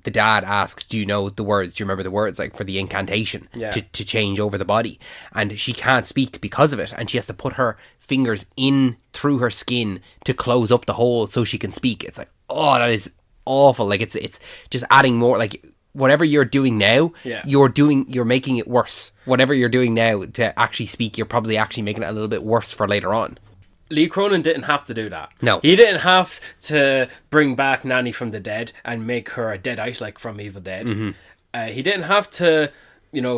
the dad asks, do you know the words? Do you remember the words, like, for the incantation to change over the body? And she can't speak because of it, and she has to put her fingers in through her skin to close up the hole so she can speak. It's like, oh, that is awful. Like, it's just adding more, like, whatever you're doing now, you're making it worse. Whatever you're doing now to actually speak, you're probably actually making it a little bit worse for later on. Lee Cronin didn't have to do that. No. He didn't have to bring back Nanny from the dead and make her a deadite like from Evil Dead. He didn't have to,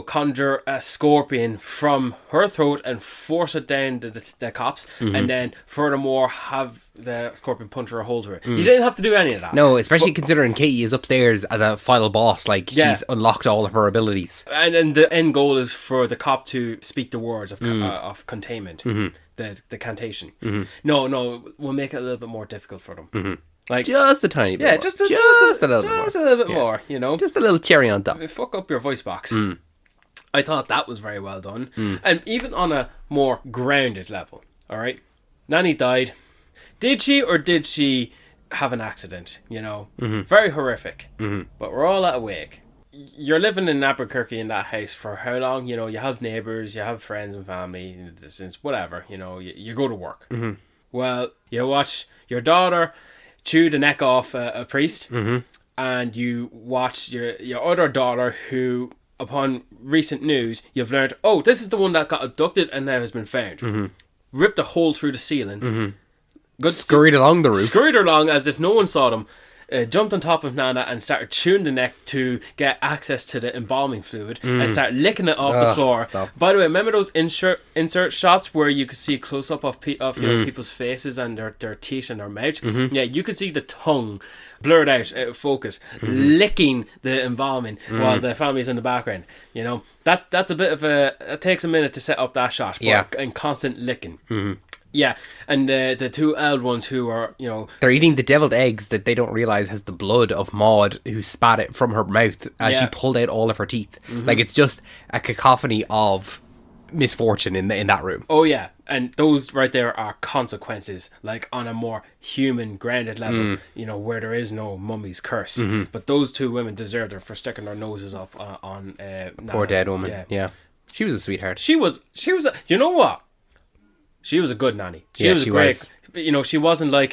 conjure a scorpion from her throat and force it down the cops, and then furthermore have the scorpion punch her a hole through it. He didn't have to do any of that. No, especially considering Katie is upstairs as a final boss. Like, she's unlocked all of her abilities. And the end goal is for the cop to speak the words of containment, the cantation. No, we'll make it a little bit more difficult for them. Like, Just a tiny bit more. just a little bit more, Just a little cherry on top. Fuck up your voice box. I thought that was very well done. And even on a more grounded level, alright? Nanny's died. Did she have an accident? Very horrific. But we're all at a wake. You're living in Albuquerque in that house for how long? You have neighbours, you have friends and family, distance, whatever. You go to work. Well, you watch your daughter chew the neck off a priest, and you watch your other daughter who, upon recent news, you've learned, oh, this is the one that got abducted and now has been found. Ripped a hole through the ceiling. Scurried along the roof. Scurried along as if no one saw them. Jumped on top of Nana and started chewing the neck to get access to the embalming fluid and started licking it off the floor. Stop. By the way, remember those insert shots where you could see a close up of people's faces and their teeth and their mouth? Yeah, you could see the tongue blurred out focus, licking the embalming while the family's in the background. That's a bit of it takes a minute to set up that shot. And constant licking. Yeah, and the two old ones who are, They're eating the deviled eggs that they don't realise has the blood of Maud, who spat it from her mouth as she pulled out all of her teeth. Like, it's just a cacophony of misfortune in that room. Oh yeah, and those right there are consequences, like on a more human, grounded level, where there is no mummy's curse. But those two women deserved it for sticking their noses up on Poor Nana. dead woman. Yeah. She was a sweetheart. She was you know what? She was a good nanny. She was great. She wasn't like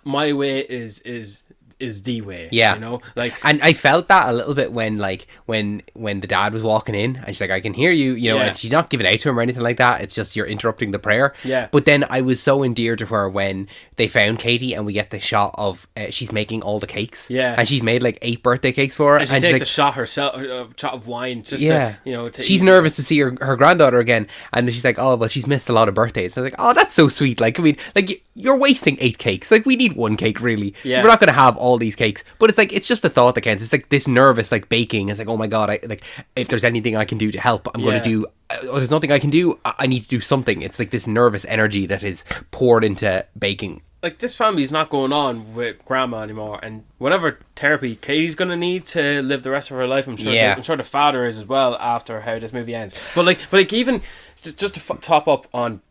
my way is is the way. Yeah. You know, like, and I felt that a little bit when the dad was walking in and she's like, I can hear you, you know, Yeah. and she's not giving out to him or anything like that. It's just you're interrupting the prayer. Yeah. But then I was so endeared to her when they found Katie and we get the shot of she's making all the cakes. Yeah. And she's made like 8 birthday cakes for her. and she she's takes like, a shot herself, a shot of wine, just yeah, to, you know, to she's eat. nervous to see her granddaughter again, and then she's like, oh well, she's missed a lot of birthdays. I was like, oh, that's so sweet. Like, I mean, like, you're wasting 8 cakes. Like, we need 1 cake, really. Yeah. We're not gonna have all these cakes. But it's like, it's just a thought that counts. It's like this nervous, like, baking. It's like, oh my god, I like, if there's anything I can do to help, I'm Yeah. gonna do. Oh, there's nothing I can do. I need to do something. It's like this nervous energy that is poured into baking. Like, this family's not going on with grandma anymore, and whatever therapy Katie's gonna need to live the rest of her life, I'm sure. Yeah. I'm sure the father is as well after how this movie ends. But like even just to top up on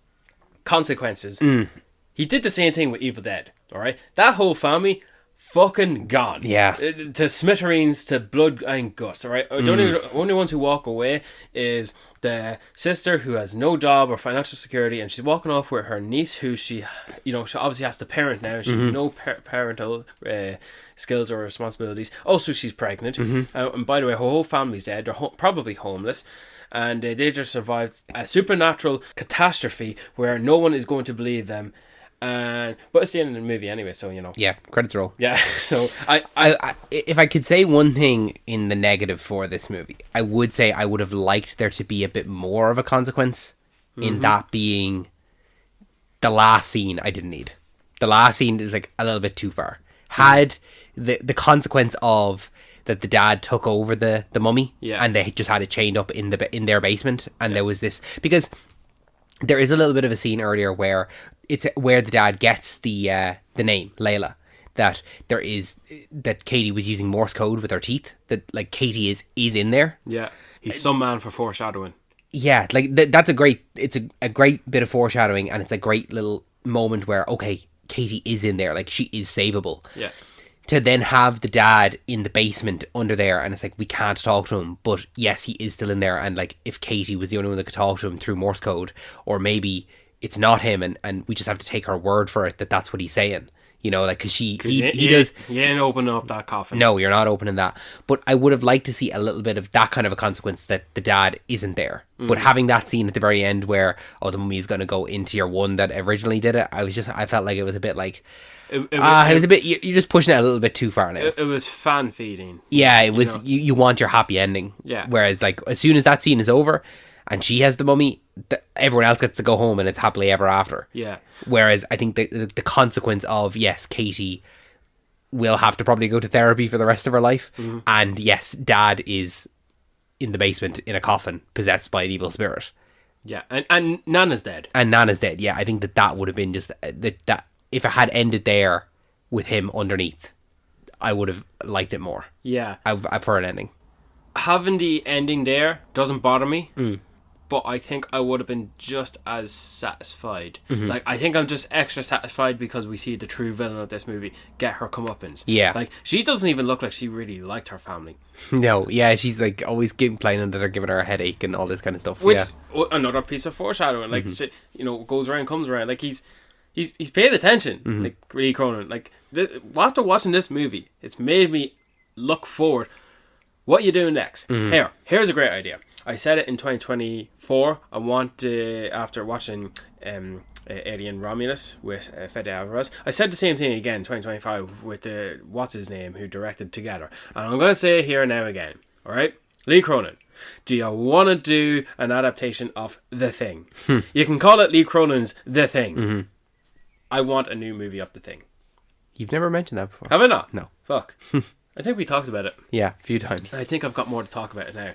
consequences, he did the same thing with Evil Dead. All right, that whole family fucking gone. Yeah. To smithereens, to blood and guts. All right, the only ones who walk away is the sister who has no job or financial security, and she's walking off with her niece who she obviously has to parent now. She has no parental skills or responsibilities. Also, she's pregnant, and by the way, her whole family's dead. They're probably homeless, and they just survived a supernatural catastrophe where no one is going to believe them. But it's the end of the movie anyway, so you know. Yeah, credits roll. Yeah, so I if I could say one thing in the negative for this movie, I would say I would have liked there to be a bit more of a consequence, in that being the last scene I didn't need. The last scene is like a little bit too far. Had the consequence of that the dad took over the mummy, Yeah. and they just had it chained up in their basement, and there was this, because there is a little bit of a scene earlier where it's where the dad gets the name Layla, that Katie was using Morse code with her teeth, that like Katie is in there. yeah, he's some man for foreshadowing. Yeah, like that's a great bit of foreshadowing, and it's a great little moment where, okay, Katie is in there, like she is savable. Yeah. To then have the dad in the basement under there, and it's like, we can't talk to him, but yes, he is still in there, and like, if Katie was the only one that could talk to him through Morse code, or maybe it's not him, and we just have to take her word for it that that's what he's saying, you know, like, because he does. You ain't opening up that coffin. No, you're not opening that. But I would have liked to see a little bit of that kind of a consequence, that the dad isn't there. But having that scene at the very end where, oh, the mummy's going to go into your one that originally did it, I felt like it was a bit like, it was a bit, you're just pushing it a little bit too far now. It was fan feeding. Yeah, it was, know. you want your happy ending. Yeah. Whereas, like, as soon as that scene is over and she has the mummy, everyone else gets to go home and it's happily ever after. Yeah. Whereas I think the consequence of, yes, Katie will have to probably go to therapy for the rest of her life, and yes, dad is in the basement in a coffin possessed by an evil spirit. Yeah, and Nana's dead. And Nana's dead. Yeah, I think that would have been just that if it had ended there with him underneath, I would have liked it more. Yeah. For an ending. Having the ending there doesn't bother me, but I think I would have been just as satisfied. Like, I think I'm just extra satisfied because we see the true villain of this movie get her comeuppance. Yeah. Like, she doesn't even look like she really liked her family. No, yeah, she's like always complaining that they're giving her a headache and all this kind of stuff. Which, yeah. another piece of foreshadowing. Like, shit, you know, goes around, comes around. Like, he's paid attention. Like, Lee Cronin. Like, after watching this movie, it's made me look forward. What you doing next? Here's a great idea. I said it in 2024. I want after watching Alien Romulus with Fede Alvarez. I said the same thing again in 2025 with what's his name who directed Together. And I'm going to say it here now again. All right? Lee Cronin. Do you want to do an adaptation of The Thing? You can call it Lee Cronin's The Thing. I want a new movie of The Thing. You've never mentioned that before. Have I not? No. Fuck. I think we talked about it. Yeah, a few times. I think I've got more to talk about it now.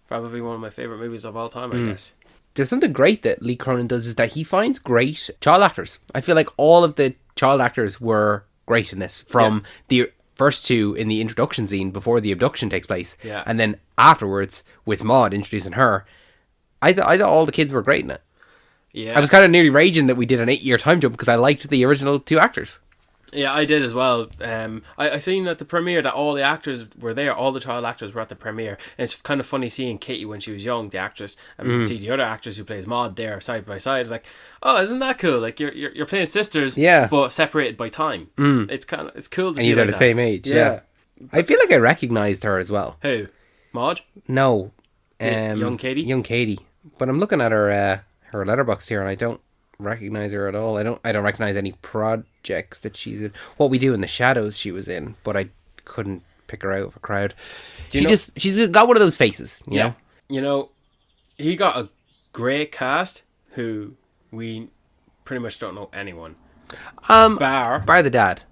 Probably one of my favourite movies of all time, I guess. There's something great that Lee Cronin does, is that he finds great child actors. I feel like all of the child actors were great in this, from the first two in the introduction scene before the abduction takes place, and then afterwards with Maud introducing her. I thought all the kids were great in it. Yeah. I was kind of nearly raging that we did an 8-year time jump because I liked the original 2 actors. Yeah, I did as well. I seen at the premiere that all the actors were there. All the child actors were at the premiere. And it's kind of funny seeing Katie when she was young, the actress, and see the other actress who plays Maud there side by side. It's like, oh, isn't that cool? Like you're playing sisters, Yeah. but separated by time. It's cool to And see. these like are the that. same age. Yeah. I feel like I recognised her as well. Who? Maud? No. Young Katie? Young Katie. But I'm looking at her her letterbox here and I don't recognize her at all. I don't recognize any projects that she's in. What We Do in the Shadows she was in, but I couldn't pick her out of a crowd. She's got one of those faces, you know? You know, he got a great cast who we pretty much don't know anyone. Bar the dad.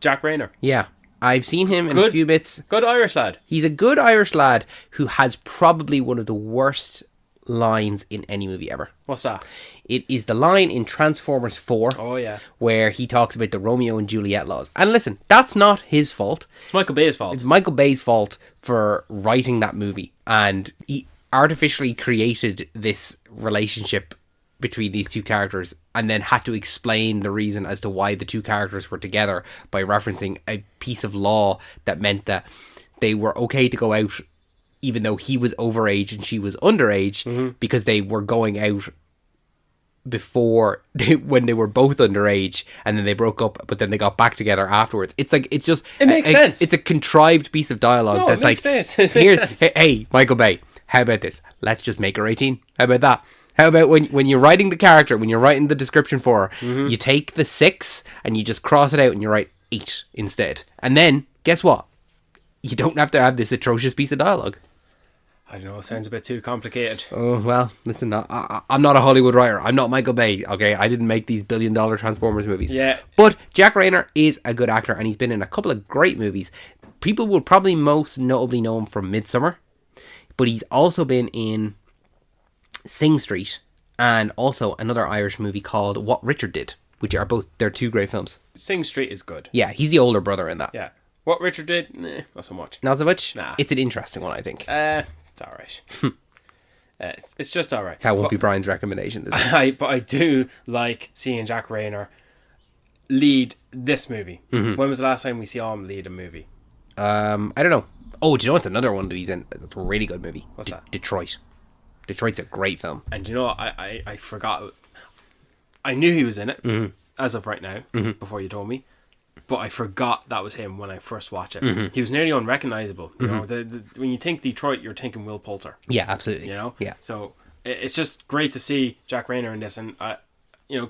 Jack Rayner. Yeah. I've seen him in a few bits. Good Irish lad. He's a good Irish lad who has probably one of the worst lines in any movie ever. What's that? It is the line in Transformers 4. Oh, yeah. Where he talks about the Romeo and Juliet laws. And listen, that's not his fault. It's Michael Bay's fault. It's Michael Bay's fault for writing that movie. And he artificially created this relationship between these two characters and then had to explain the reason as to why the two characters were together by referencing a piece of law that meant that they were okay to go out even though he was overage and she was underage because they were going out before when they were both underage and then they broke up but then they got back together afterwards. It makes sense. It's a contrived piece of dialogue that's it makes like sense. It makes sense. Hey Michael Bay, how about this? Let's just make her 18. How about that? How about when you're writing the character, when you're writing the description for her, you take the 6 and you just cross it out and you write 8 instead. And then, guess what? You don't have to have this atrocious piece of dialogue. I don't know, it sounds a bit too complicated. Oh, well, listen, I'm not a Hollywood writer. I'm not Michael Bay, okay? I didn't make these billion-dollar Transformers movies. Yeah. But Jack Rayner is a good actor and he's been in a couple of great movies. People will probably most notably know him from Midsommar, but he's also been in Sing Street and also another Irish movie called What Richard Did, which are both, they're 2 great films. Sing Street is good. Yeah, he's the older brother in that. Yeah. What Richard Did? Nah, not so much. Not so much? Nah. It's an interesting one, I think. It's alright. It's just alright. That won't be Brian's recommendation this week. But I do like seeing Jack Rayner lead this movie. When was the last time we saw him lead a movie? I don't know. Oh, do you know what's another one that he's in? It's a really good movie. What's that? Detroit. Detroit's a great film. And you know what? I forgot. I knew he was in it as of right now, before you told me. But I forgot that was him when I first watched it. He was nearly unrecognizable. You know, when you think Detroit, you're thinking Will Poulter. Yeah, absolutely. You know? Yeah. So it's just great to see Jack Rayner in this. And,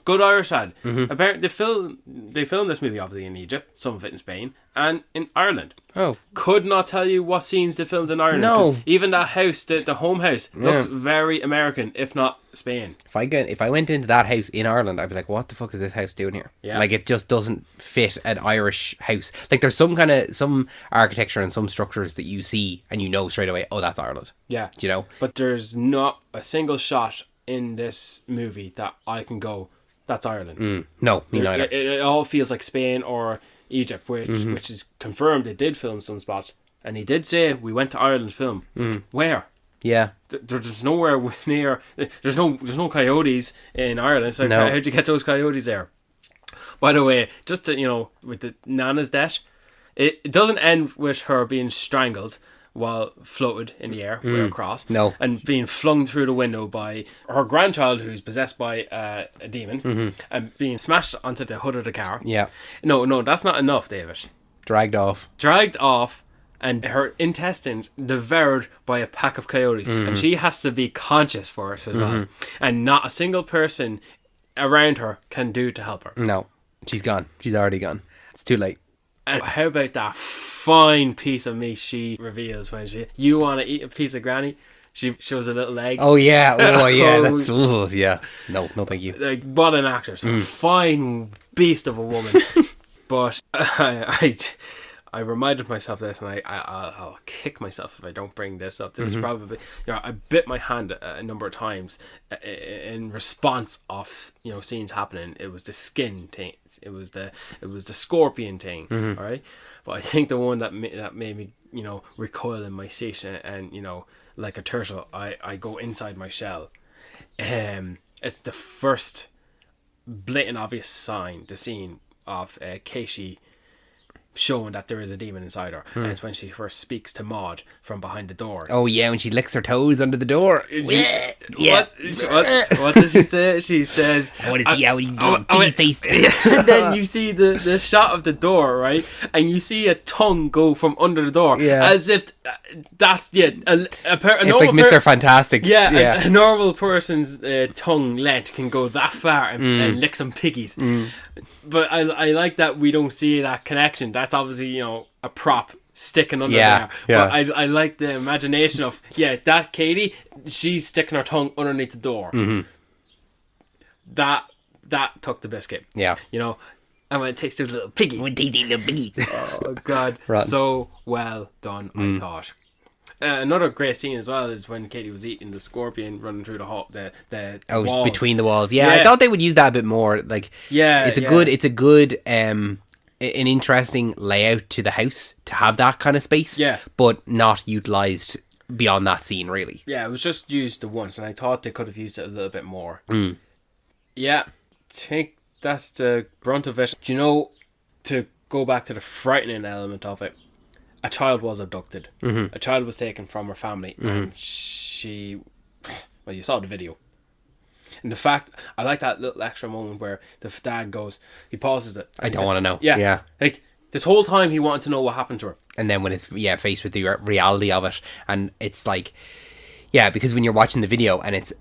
good Irish lad. Apparently, they filmed this movie, obviously, in Egypt. Some of it in Spain. And in Ireland. Oh. Could not tell you what scenes they filmed in Ireland. No. 'Cause even that house, the home house, looks very American, if not Spain. If I went into that house in Ireland, I'd be like, what the fuck is this house doing here? Yeah. Like, it just doesn't fit an Irish house. Like, there's some architecture and some structures that you see and you know straight away, oh, that's Ireland. Yeah. Do you know? But there's not a single shot in this movie that I can go, that's Ireland. No, me neither. It all feels like Spain or Egypt, which is confirmed they did film some spots. And he did say, we went to Ireland to film. Where? Yeah. There's nowhere near. There's no coyotes in Ireland. So No. how'd you get those coyotes there? By the way, just to, with the Nana's death, it doesn't end with her being strangled while floated in the air with her cross. No. And being flung through the window by her grandchild who's possessed by a demon and being smashed onto the hood of the car. Yeah. No, that's not enough, David. Dragged off. Dragged off and her intestines devoured by a pack of coyotes. And she has to be conscious for it as well. And not a single person around her can do to help her. No. She's gone. She's already gone. It's too late. And how about that fine piece of meat she reveals when you want to eat a piece of granny? She shows a little leg. Oh, yeah. Oh, yeah. Oh. That's... Oh, yeah. No, thank you. Like, what an actress. A fine beast of a woman. But I reminded myself this, and I'll kick myself if I don't bring this up. This is probably, I bit my hand a number of times in response of scenes happening. It was the skin thing. It was the scorpion thing. All right, but I think the one that made me recoil in my seat and like a turtle, I go inside my shell. It's the first blatant obvious scene of Katie showing that there is a demon inside her. And it's when she first speaks to Maud from behind the door. Oh yeah, when she licks her toes under the door. Yeah. Yeah. What does she say? She says, What is he out? He's piggy faced. and then you see the shot of the door, right? And you see a tongue go from under the door. Yeah. As if that's, yeah. It's like Mr. Fantastic. Yeah. A normal person's tongue length can go that far and lick some piggies. But I like that we don't see that connection. That's obviously, a prop sticking under there. Yeah. But I like the imagination of, that Katie, she's sticking her tongue underneath the door. That took the biscuit. Yeah. And when it takes those little piggies. Oh, God. Rotten. So well done, I thought. Another great scene as well is when Katie was eating the scorpion running through the walls. Between the walls. Yeah, I thought they would use that a bit more. Like, it's a good, an interesting layout to the house to have that kind of space. Yeah. But not utilized beyond that scene, really. Yeah, it was just used the once, and I thought they could have used it a little bit more. Yeah, I think that's the brunt of it. To go back to the frightening element of it, a child was abducted. A child was taken from her family, and she... Well, you saw the video. And the fact... I like that little extra moment where the dad goes... He pauses it. I don't want to know. Yeah. Like, this whole time he wanted to know what happened to her. And then when it's faced with the reality of it, and it's like... Yeah, because when you're watching the video, and it's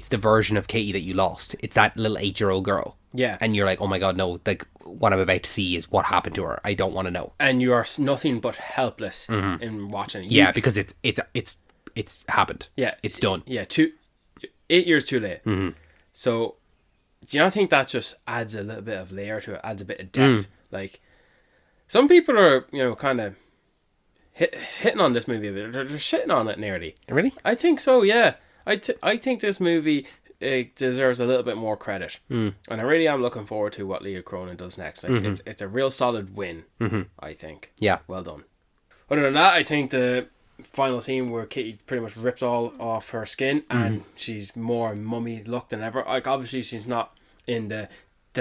the version of Katie that you lost. It's that little 8-year-old girl. Yeah. And you're like, oh my God, no. Like, what I'm about to see is what happened to her. I don't want to know. And you are nothing but helpless in watching it. Yeah, because it's happened. Yeah. It's done. Yeah, 8 years too late. So, do you not think that just adds a little bit of layer to it, adds a bit of depth? Like, some people are, kind of hitting on this movie a bit. They're shitting on it nearly. Really? I think so, yeah. I think this movie deserves a little bit more credit. And I really am looking forward to what Lee Cronin does next. Like, it's a real solid win, I think. Yeah. Well done. Other than that, I think the final scene where Kitty pretty much rips all off her skin and she's more mummy look than ever. Like, obviously she's not in the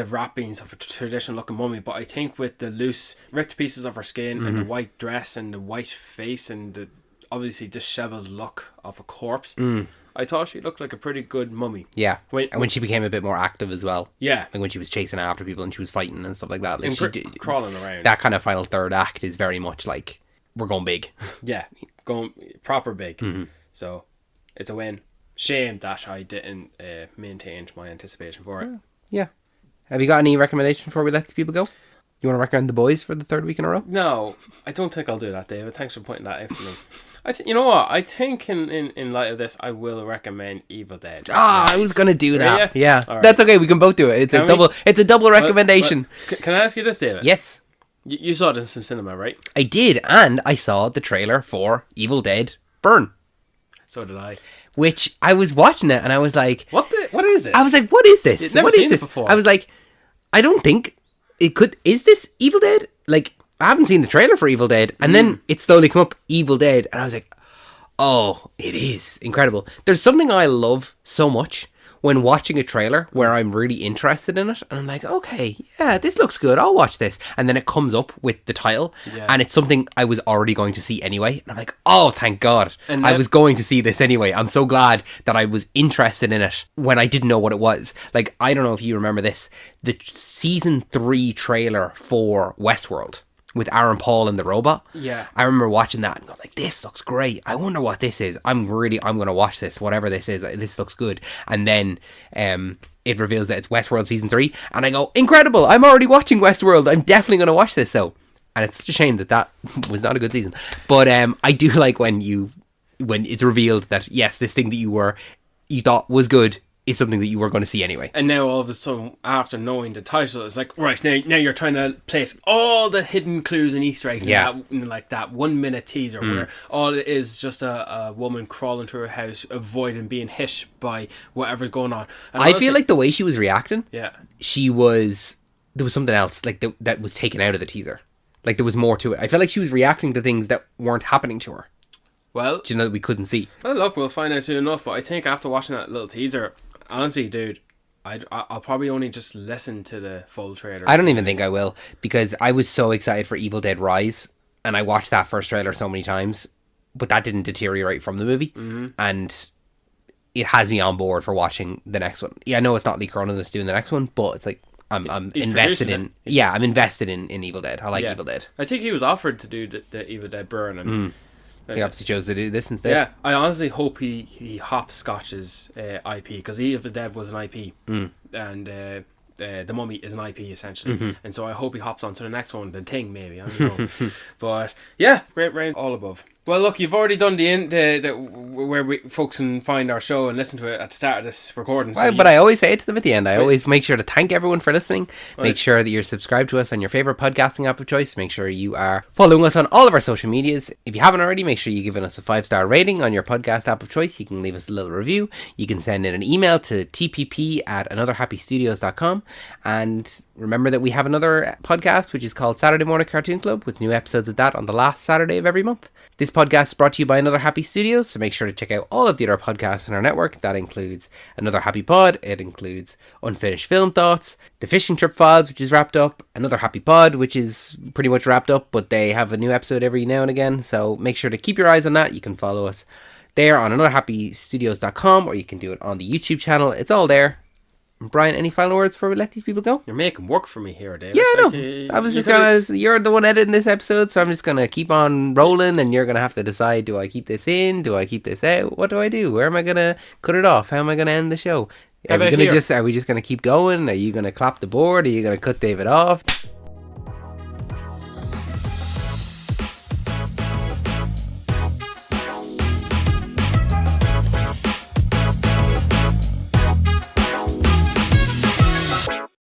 wrappings of a traditional looking mummy, but I think with the loose ripped pieces of her skin and the white dress and the white face and the obviously disheveled look of a corpse, I thought she looked like a pretty good mummy. Yeah. And when she became a bit more active as well. Yeah. Like when she was chasing after people and she was fighting and stuff like that. Like crawling around. That kind of final third act is very much like, we're going big. Yeah. Going proper big. So, it's a win. Shame that I didn't maintain my anticipation for it. Yeah. Have you got any recommendation before we let these people go? You want to recommend The Boys for the third week in a row? No, I don't think I'll do that, David. Thanks for pointing that out for me. You know what? I think in light of this, I will recommend Evil Dead. I was going to do that. Yeah. Right. That's okay. We can both do it. It's a double recommendation. But can I ask you this, David? Yes. You saw this in cinema, right? I did, and I saw the trailer for Evil Dead Burn. So did I. Which I was watching it, and I was like, What is this? I was like, what is this? You'd never what seen is this? it before. I was like, I don't think it could. Is this Evil Dead? Like, I haven't seen the trailer for Evil Dead, and then it slowly came up Evil Dead, and I was like, oh, it is incredible. There's something I love so much when watching a trailer where I'm really interested in it, and I'm like, okay, yeah, this looks good, I'll watch this. And then it comes up with the title, and it's something I was already going to see anyway. And I'm like, oh, thank God, and I was going to see this anyway. I'm so glad that I was interested in it when I didn't know what it was. Like, I don't know if you remember this, the season 3 trailer for Westworld with Aaron Paul and the robot. Yeah. I remember watching that and going like, this looks great. I wonder what this is. I'm going to watch this, whatever this is. This looks good. And then it reveals that it's Westworld season 3. And I go, incredible. I'm already watching Westworld. I'm definitely going to watch this. So, and it's such a shame that was not a good season. But I do like when it's revealed that, yes, this thing that you thought was good is something that you were going to see anyway. And now all of a sudden, after knowing the title, it's like, right, now you're trying to place all the hidden clues and Easter eggs in that 1 minute teaser where all it is just a woman crawling through her house, avoiding being hit by whatever's going on. And I feel like the way she was reacting, there was something else like that was taken out of the teaser. Like there was more to it. I felt like she was reacting to things that weren't happening to her. Well, do you know that we couldn't see? Well, look, we'll find out soon enough. But I think after watching that little teaser, honestly, dude, I'll probably only just listen to the full trailer. I don't even think I will, because I was so excited for Evil Dead Rise, and I watched that first trailer so many times, but that didn't deteriorate from the movie, and it has me on board for watching the next one. Yeah, I know it's not Lee Cronin that's doing the next one, but it's like I'm He's invested producing in. Yeah, I'm invested in Evil Dead. I like Evil Dead. I think he was offered to do the Evil Dead Burn, and He obviously chose to do this instead. yeah, I honestly hope he hopscotches IP, because Evil Dead was an IP, and the Mummy is an IP essentially, and so I hope he hops on to the next one, the Thing maybe, I don't know. But yeah, great range all above. Well, look, you've already done where folks can find our show and listen to it at the start of this recording. So But I always say it to them at the end. I always make sure to thank everyone for listening. Make sure that you're subscribed to us on your favourite podcasting app of choice. Make sure you are following us on all of our social medias. If you haven't already, make sure you're giving us a 5-star rating on your podcast app of choice. You can leave us a little review. You can send in an email to tpp@anotherhappystudios.com. And remember that we have another podcast, which is called Saturday Morning Cartoon Club, with new episodes of that on the last Saturday of every month. This podcast is brought to you by Another Happy Studios, so make sure to check out all of the other podcasts in our network. That includes Another Happy Pod, it includes Unfinished Film Thoughts, The Fishing Trip Files, which is wrapped up, Another Happy Pod, which is pretty much wrapped up, but they have a new episode every now and again, so make sure to keep your eyes on that. You can follow us there on anotherhappystudios.com, or you can do it on the YouTube channel. It's all there. Brian, any final words before we let these people go? You're making work for me here, David. Yeah, no. I was just you're the one editing this episode, so I'm just gonna keep on rolling, and you're gonna have to decide: do I keep this in? Do I keep this out? What do I do? Where am I gonna cut it off? How am I gonna end the show? Are we just gonna keep going? Are you gonna clap the board? Are you gonna cut David off?